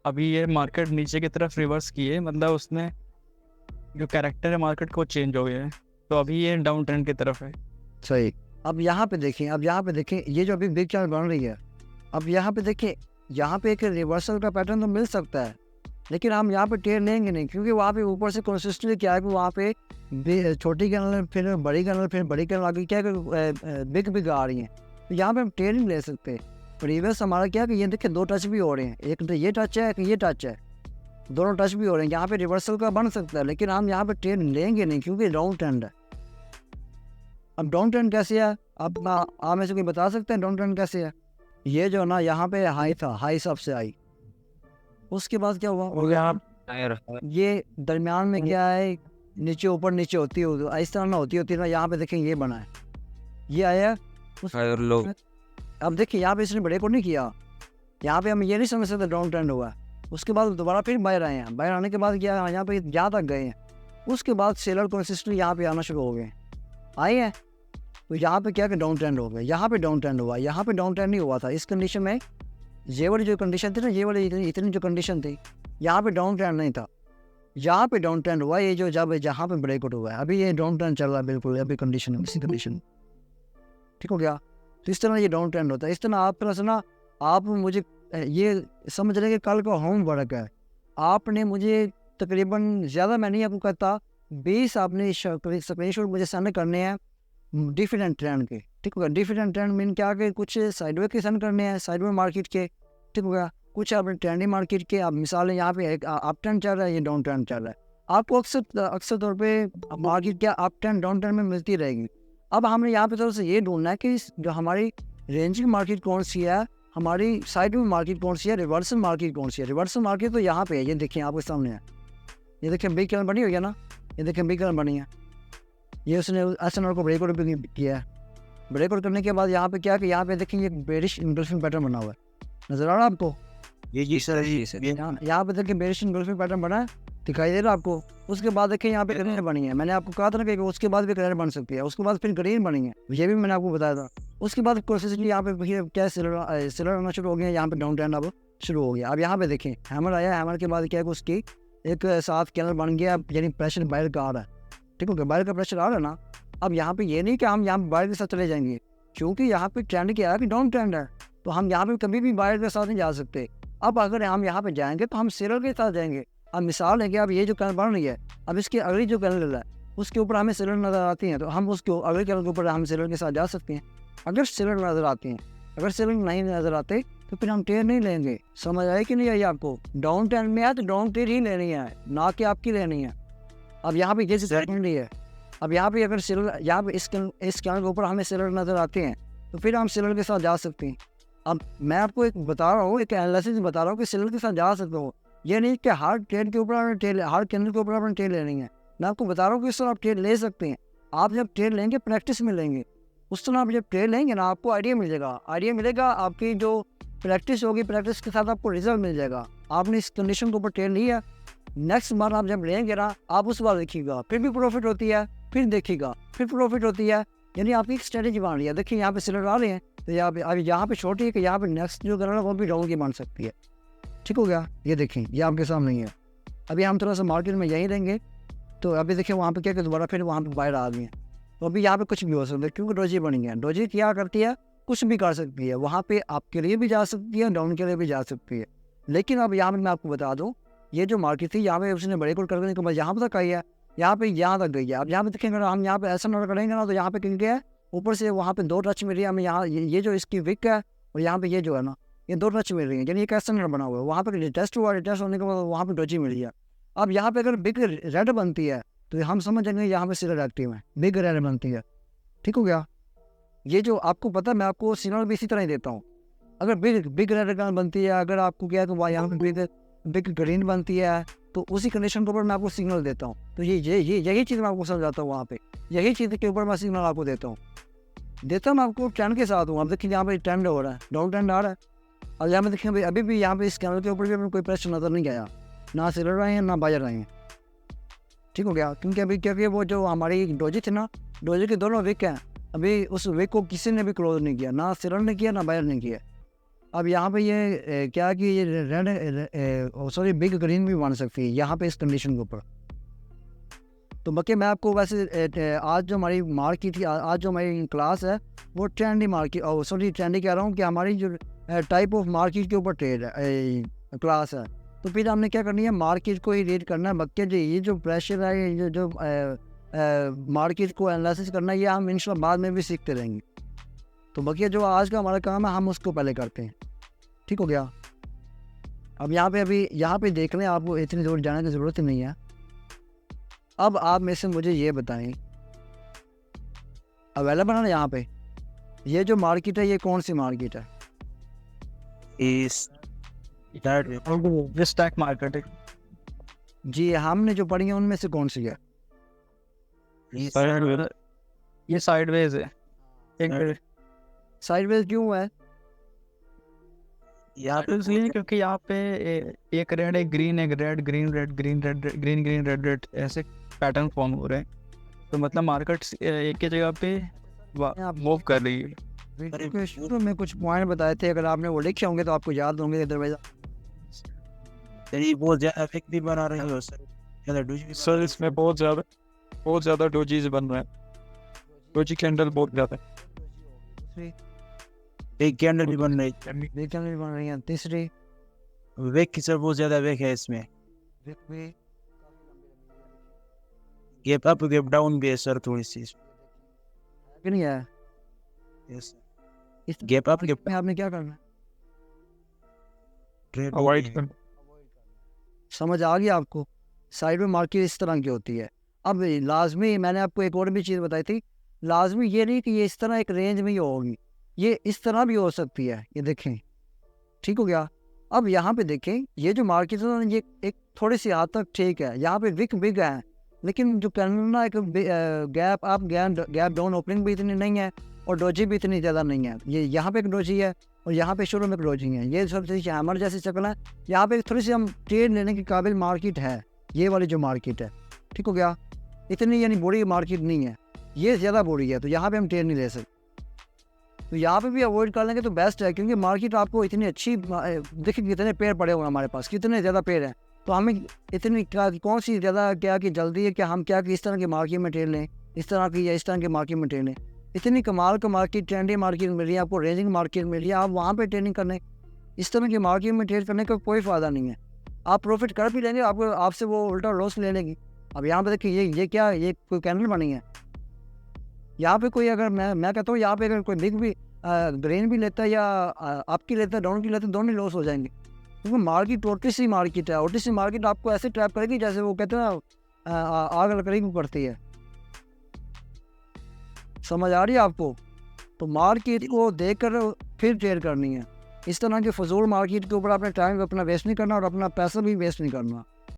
अभी ये मार्केट नीचे की तरफ रिवर्स की है, मतलब उसने जो कैरेक्टर है मार्केट को चेंज हो गया है। तो अभी ये डाउन ट्रेंड की तरफ है। सही। अब यहाँ पे देखें ये जो अभी बिग चैनल बन रही है, अब यहाँ पे देखिए, यहाँ पे एक रिवर्सल का पैटर्न तो मिल सकता है, लेकिन हम यहाँ पे ट्रेड लेंगे नहीं, क्योंकि वहाँ पे ऊपर से कंसिस्टेंटली क्या है कि वहाँ पे छोटी कैनल, फिर बड़ी कैनल, फिर बड़ी कैनल आगे क्या है कि बिग आ रही हैं। तो यहाँ पे हम ट्रेड नहीं ले सकते। प्रीवियस हमारा क्या है कि ये देखिए 2 टच भी हो रहे हैं, एक तो ये टच है, एक ये टच है, दोनों टच भी हो रहे हैं। यहाँ पे रिवर्सल का बन सकता है, लेकिन हम यहाँ पे ट्रेड लेंगे नहीं, क्योंकि डाउन ट्रेंड है। अब डाउन ट्रेंड कैसे है, अब आप में से कोई बता सकते हैं डाउन ट्रेंड कैसे है? ये जो ना यहाँ पे हाई था, हाई सबसे हाई, उसके बाद क्या हुआ, हो गया आप हायर ये दरमियान में क्या है, नीचे ऊपर नीचे होती है, इस तरह ना होती ना। यहाँ पे देखें ये बना है, ये आया हायर लो। अब देखिए यहाँ पे इसने ब्रेक आउट नहीं किया, यहाँ पे हम ये नहीं समझ सकते डाउन ट्रेंड हुआ है। उसके बाद दोबारा फिर बाहर आए हैं, बाहर आने के बाद क्या है, यहाँ पे जहाँ तक गए हैं, उसके बाद सेलर कंसिस्टेंटली यहाँ पे आना शुरू हो गए, आए हैं। तो यहाँ पे क्या कि डाउन ट्रेंड हो गया, यहाँ पे डाउन ट्रेंड हुआ, यहाँ पे डाउन ट्रेंड नहीं हुआ था। इस कंडीशन में ये वाली जो कंडीशन थी ना, ये वाली इतनी जो कंडीशन थी, यहाँ पे डाउन ट्रेंड नहीं था, यहाँ पे डाउन ट्रेंड हुआ। ये जो जब जहाँ पे ब्रेकआउट हुआ है, अभी ये डाउन ट्रेंड चल रहा है बिल्कुल, अभी कंडीशन इसी कंडीशन, ठीक हो गया। तो इस तरह ये डाउन ट्रेंड होता है। इस तरह आप तरह से ना, आप मुझे ये समझ रहे कि कल का होमवर्क है, आपने मुझे तकरीबन ज़्यादा मैं नहीं आपको कहता, 20 आपने स्क्रीनशॉट मुझे सेंड करने हैं डिफरेंट ट्रेंड के, ठीक होगा। डिफरेंट ट्रेंड मीन क्या कि कुछ साइडवे के सेंड करने हैं, साइडवे मार्केट के, ठीक होगा। कुछ आपने ट्रेंडी मार्केट के, आप मिसालें यहाँ पे एक अप ट्रेंड चल रहा है, ये डाउन ट्रेंड चल रहा है। आपको अक्सर तौर पे मार्केट क्या अप ट्रेंड डाउन ट्रेंड में मिलती रहेगी। अब हमने यहाँ पे तरफ से ये ढूंढना है कि जो हमारी रेंजिंग मार्केट कौन सी है, हमारी साइड में मार्केट कौन सी है, रिवर्सल मार्केट कौन सी है। रिवर्सल मार्केट तो यहाँ पे है, ये देखिए आपके सामने है, ये देखिए बिग कैनल बनी हुई है ना, ये देखिए बिग कैनल बनी है, ये उसने एसएनआर को ब्रेकआउट भी किया है। ब्रेकआउट करने के बाद यहाँ पे क्या कि यहाँ पे देखेंगे एक बेरिश इंगल्फिंग पैटर्न बना हुआ है, नजर आ रहा है आपको? ये जी सर, यहाँ पे देखिए बेरिश इंगल्फिंग पैटर्न बना है, दिखाई दे रहा है आपको? उसके बाद देखिए यहाँ पे ग्रीन बनी है, मैंने आपको कहा था ना कि उसके बाद भी ग्रीन बन सकती है, उसके बाद फिर ग्रीन बनी है, ये भी मैंने आपको बताया था। उसके बाद कोशिशली यहाँ पे क्या सिलर आना शुरू हो गया, यहाँ पे डाउन ट्रेंड अब शुरू हो गया। अब यहाँ पे देखें हैमर आया, हैमर के बाद क्या है कि उसकी एक साथ कैनल बन गया, यानी प्रेशर बाहर का आ रहा है, ठीक हो गया, बाहर का प्रेशर आ रहा है ना। अब यहाँ पे ये नहीं कि हम यहाँ बाहर के साथ चले जाएंगे, क्योंकि यहाँ पे ट्रेंड क्या है कि डाउन ट्रेंड है, तो हम यहाँ पे कभी भी बाहर के साथ नहीं जा सकते। अब अगर हम यहाँ पे जाएंगे तो हम सेलर के साथ जाएंगे। अब मिसाल है कि अब ये जो कैनल बन रही है, अब इसकी अगली जो कैनल है उसके ऊपर हमें सेलर नज़र आती हैं, तो हम उसके अगले कैनल के ऊपर हम सेलर के साथ जा सकते हैं। अगर सेलर नज़र आते हैं, अगर सेलर नहीं नज़र आते तो फिर हम ट्रेड नहीं लेंगे। समझ आए कि नहीं आई आपको? डाउन ट्रेंड में है तो डाउन ट्रेड ही लेनी है, ना कि आपकी लेनी है। अब यहाँ पे जैसे सेकेंडरी है, अब यहाँ पे अगर सेलर, यहाँ पे इस कैनल के ऊपर हमें सेलर नज़र आते हैं तो फिर हम सेलर के साथ जा सकते हैं। अब मैं आपको एक बता रहा हूँ, एक एनालिसिस बता रहा हूँ कि सेलर के साथ जा सकते हो, ये नहीं कि हर ट्रेड के ऊपर आपने ट्रेड, हर कैनल के ऊपर आपने ट्रेड लेनी है। मैं आपको बता रहा हूँ कि इस तरह आप ट्रेड ले सकते हैं। आप जब ट्रेड लेंगे प्रैक्टिस में लेंगे, उस तरह आप जब ट्रेड लेंगे ना, आपको आइडिया मिलेगा, आपकी जो प्रैक्टिस होगी, प्रैक्टिस के साथ आपको रिजल्ट मिल जाएगा। आपने इस कंडीशन के ऊपर ट्रेड लिया, नेक्स्ट बार आप जब लेंगे ना, आप उस बार देखिएगा फिर भी प्रॉफिट होती है, फिर देखिएगा फिर प्रॉफिट होती है, यानी आपकी एक स्ट्रेटेजी बन रही है। देखिए यहाँ पे सेलर आ रहे हैं, तो यहाँ पे अभी यहाँ पे छोटी है कि यहाँ पे नेक्स्ट जो करना है वो भी डाउन की बन सकती है, ठीक हो गया। ये देखें, ये आपके सामने ही है। अभी हम थोड़ा सा मार्केट में यहीं रहेंगे, तो अभी देखिए वहाँ पे क्या कि दोबारा फिर वहाँ पे बाहर आ गए हैं, तो अभी यहाँ पे कुछ भी हो सकता है, क्योंकि डोजी बनी है। डोजी क्या करती है, कुछ भी कर सकती है, वहाँ पे आपके लिए भी जा सकती है, डाउन के लिए भी जा सकती है। लेकिन अब यहाँ पे मैं आपको बता दूँ, ये जो मार्केट थी यहाँ पे उसने ब्रेकआउट करने के बाद यहाँ पर तक आई है, यहाँ पे यहाँ तक गई है। अब यहाँ पे देखेंगे हम यहाँ पे ऐसा नोट करेंगे ना, तो यहाँ पे क्योंकि है ऊपर से वहाँ पे 2 टच मिल रही है हमें, यहाँ ये जो इसकी विक है और यहाँ पे ये जो है ना, ये 2 टच मिल रही है, यानी एक ऐसा नोट बना हुआ है। वहाँ पे रिटेस्ट हुआ, रिटेस्ट होने के बाद वहाँ पे डोजी मिली है। अब यहाँ पे अगर बिग रेड बनती है तो हम समझेंगे यहाँ पे सिलर एक्टिव है, बिग रेड बनती है, ठीक हो गया। ये जो आपको पता है, मैं आपको सिग्नल भी इसी तरह ही देता हूँ। अगर बिग रेड बनती है, अगर आपको क्या है तो यहाँ पे बिग ग्रीन बनती है, तो उसी कंडीशन के ऊपर मैं आपको सिग्नल देता हूँ। तो यही चीज़ मैं आपको समझाता हूँ, वहाँ पे यही चीज़ के ऊपर मैं सिग्नल आपको देता हूँ मैं आपको ट्रेंड के साथ हूँ। आप देखिए यहाँ पे ट्रेंड हो रहा है, डाउन ट्रेंड आ रहा है। और यहाँ पे देखिए अभी भी यहाँ पे इस कैनल के ऊपर भी हमें कोई प्रेशर नज़र नहीं आया, ना सेलर आए हैं ना बायर आए हैं, ठीक हो गया। क्योंकि वो जो हमारी डोजी थी ना, डोजी के दोनों विक हैं, अभी उस विक को किसी ने भी क्लोज नहीं किया, ना सेलर ने किया ना बायर ने किया। अब यहाँ पे ये क्या कि ये रेड सॉरी बिग ग्रीन भी बन सकती है यहाँ पे इस कंडीशन के ऊपर। तो बाकी मैं आपको वैसे आज जो हमारी मार्केट थी, आज जो हमारी क्लास है वो ट्रेंडी मार्केट, सॉरी ट्रेंडी कह रहा हूँ कि हमारी जो टाइप ऑफ मार्केट के ऊपर ट्रेड क्लास है। तो फिर हमने क्या करनी है, मार्केट को ही रीड करना है। बाकी जो ये जो प्रेशर है, ये जो मार्केट को एनालिसिस करना है, ये हम इंशाल्लाह बाद में भी सीखते रहेंगे। तो बाकी जो आज का हमारा काम है हम उसको पहले करते हैं, ठीक हो गया। अब यहाँ पे देख लें, आपको इतनी दूर जाने की ज़रूरत नहीं है। अब आप में से मुझे ये बताएं, अवेलेबल है ना यहाँ पे, ये जो मार्केट है ये कौन सी मार्केट है? इस स्टॉक मार्केट है। जी हमने जो पढ़ी है उनमें से कौन सी है? ये साइडवेज है। एक साइडवेज क्यों है? यहाँ तो इसलिए क्योंकि यहाँ पे एक रेड, एक ग्रीन, एक red, green red, green red, green green red red, ऐसे पैटर्न फॉर्म हो रहे हैं। तो मतलब मार्केट एक ही जगह पे मूव कर रही है। वीडियो के शुरू में कुछ पॉइंट बताए थे, अगर आपने वो लिखे होंगे तो आपको याद होंगे। दरवाजा तेरी बहुत ज़्यादा इफेक्ट भी बना रहे हो सर, ज़्यादा डोजी भी सर इसमें बहुत ज़्यादा डोजीज बन रहे हैं, डोजी कैंडल बहुत ज़्यादा है। एक कैंडल भी बन रही है, वेकन भी बन रही है। तीसरी वेक की सर बहुत ज़्यादा वेक है इसमें, वेक भी गैप अप गैप डाउन भी है सर थोड़ी सी कि नहीं है। यस इस गैप अप गैप में आपने क्या करना है, ट्रेड अवॉइड कर। समझ आ गया आपको? साइड में मार्केट इस तरह की होती है। अब लाजमी मैंने आपको एक और भी चीज़ बताई थी, लाजमी ये नहीं कि ये इस तरह एक रेंज में ही होगी, ये इस तरह भी हो सकती है। ये देखें, ठीक हो गया। अब यहाँ पे देखें, ये जो मार्केट है ना, ये एक थोड़ी सी हद तक ठीक है, यहाँ पे विक बिग है, लेकिन जो कैंडल ना एक gap up gap down opening भी इतनी नहीं है और डोजी भी इतनी ज़्यादा नहीं है। ये यहाँ पे एक डोजी है और यहाँ पे शुरू में एक डोजी है। ये थोड़ी सी हैमर जैसी शक्ल है, यहाँ पे थोड़ी सी हम ट्रेड लेने के काबिल मार्केट है, ये वाली जो मार्केट है, ठीक हो गया। इतनी यानी बुरी मार्केट नहीं है, ये ज़्यादा बुरी है, तो यहाँ पे हम ट्रेड नहीं ले सकते। तो यहाँ पे भी अवॉइड कर लेंगे तो बेस्ट है, क्योंकि मार्केट आपको इतनी अच्छी, देखिए कितने पेड़ पड़े हुए हैं हमारे पास, कितने ज़्यादा पेड़ हैं। तो हमें इतनी क्या कौन सी ज़्यादा क्या कि जल्दी है कि हम क्या कि इस तरह की मार्केट में ट्रेड लें, इस तरह की या इस तरह की मार्केट में ट्रेड लें। इतनी कमाल का मार्केट, ट्रेंडी मार्केट मिल रही है आपको, रेंजिंग मार्केट मिल रही है, आप वहाँ पर ट्रेडिंग करने, इस तरह की मार्केट में ट्रेड करने का कोई फ़ायदा नहीं है। आप प्रॉफिट कर भी लेंगे, आपको आपसे वो उल्टा लॉस ले लेंगी। अब यहाँ पे देखिए, ये क्या, ये कोई कैंडल बनी है यहाँ पे कोई, अगर मैं कहता हूँ यहाँ पे अगर कोई बिग भी ग्रीन भी लेता है या आपकी लेता है, डाउन की लेता है, दोनों लॉस हो जाएंगे, क्योंकि मार्केट ओटीसी मार्केट है। ओटीसी मार्केट आपको ऐसे ट्रैप करेगी जैसे वो कहते हैं ना आग लकड़ी को करती है। समझ आ रही है आपको? तो मार्केट को देख कर फिर ट्रेड करनी है। इस तरह के फजूल मार्केट के ऊपर अपने टाइम अपना वेस्ट नहीं करना और अपना पैसा भी वेस्ट नहीं करना।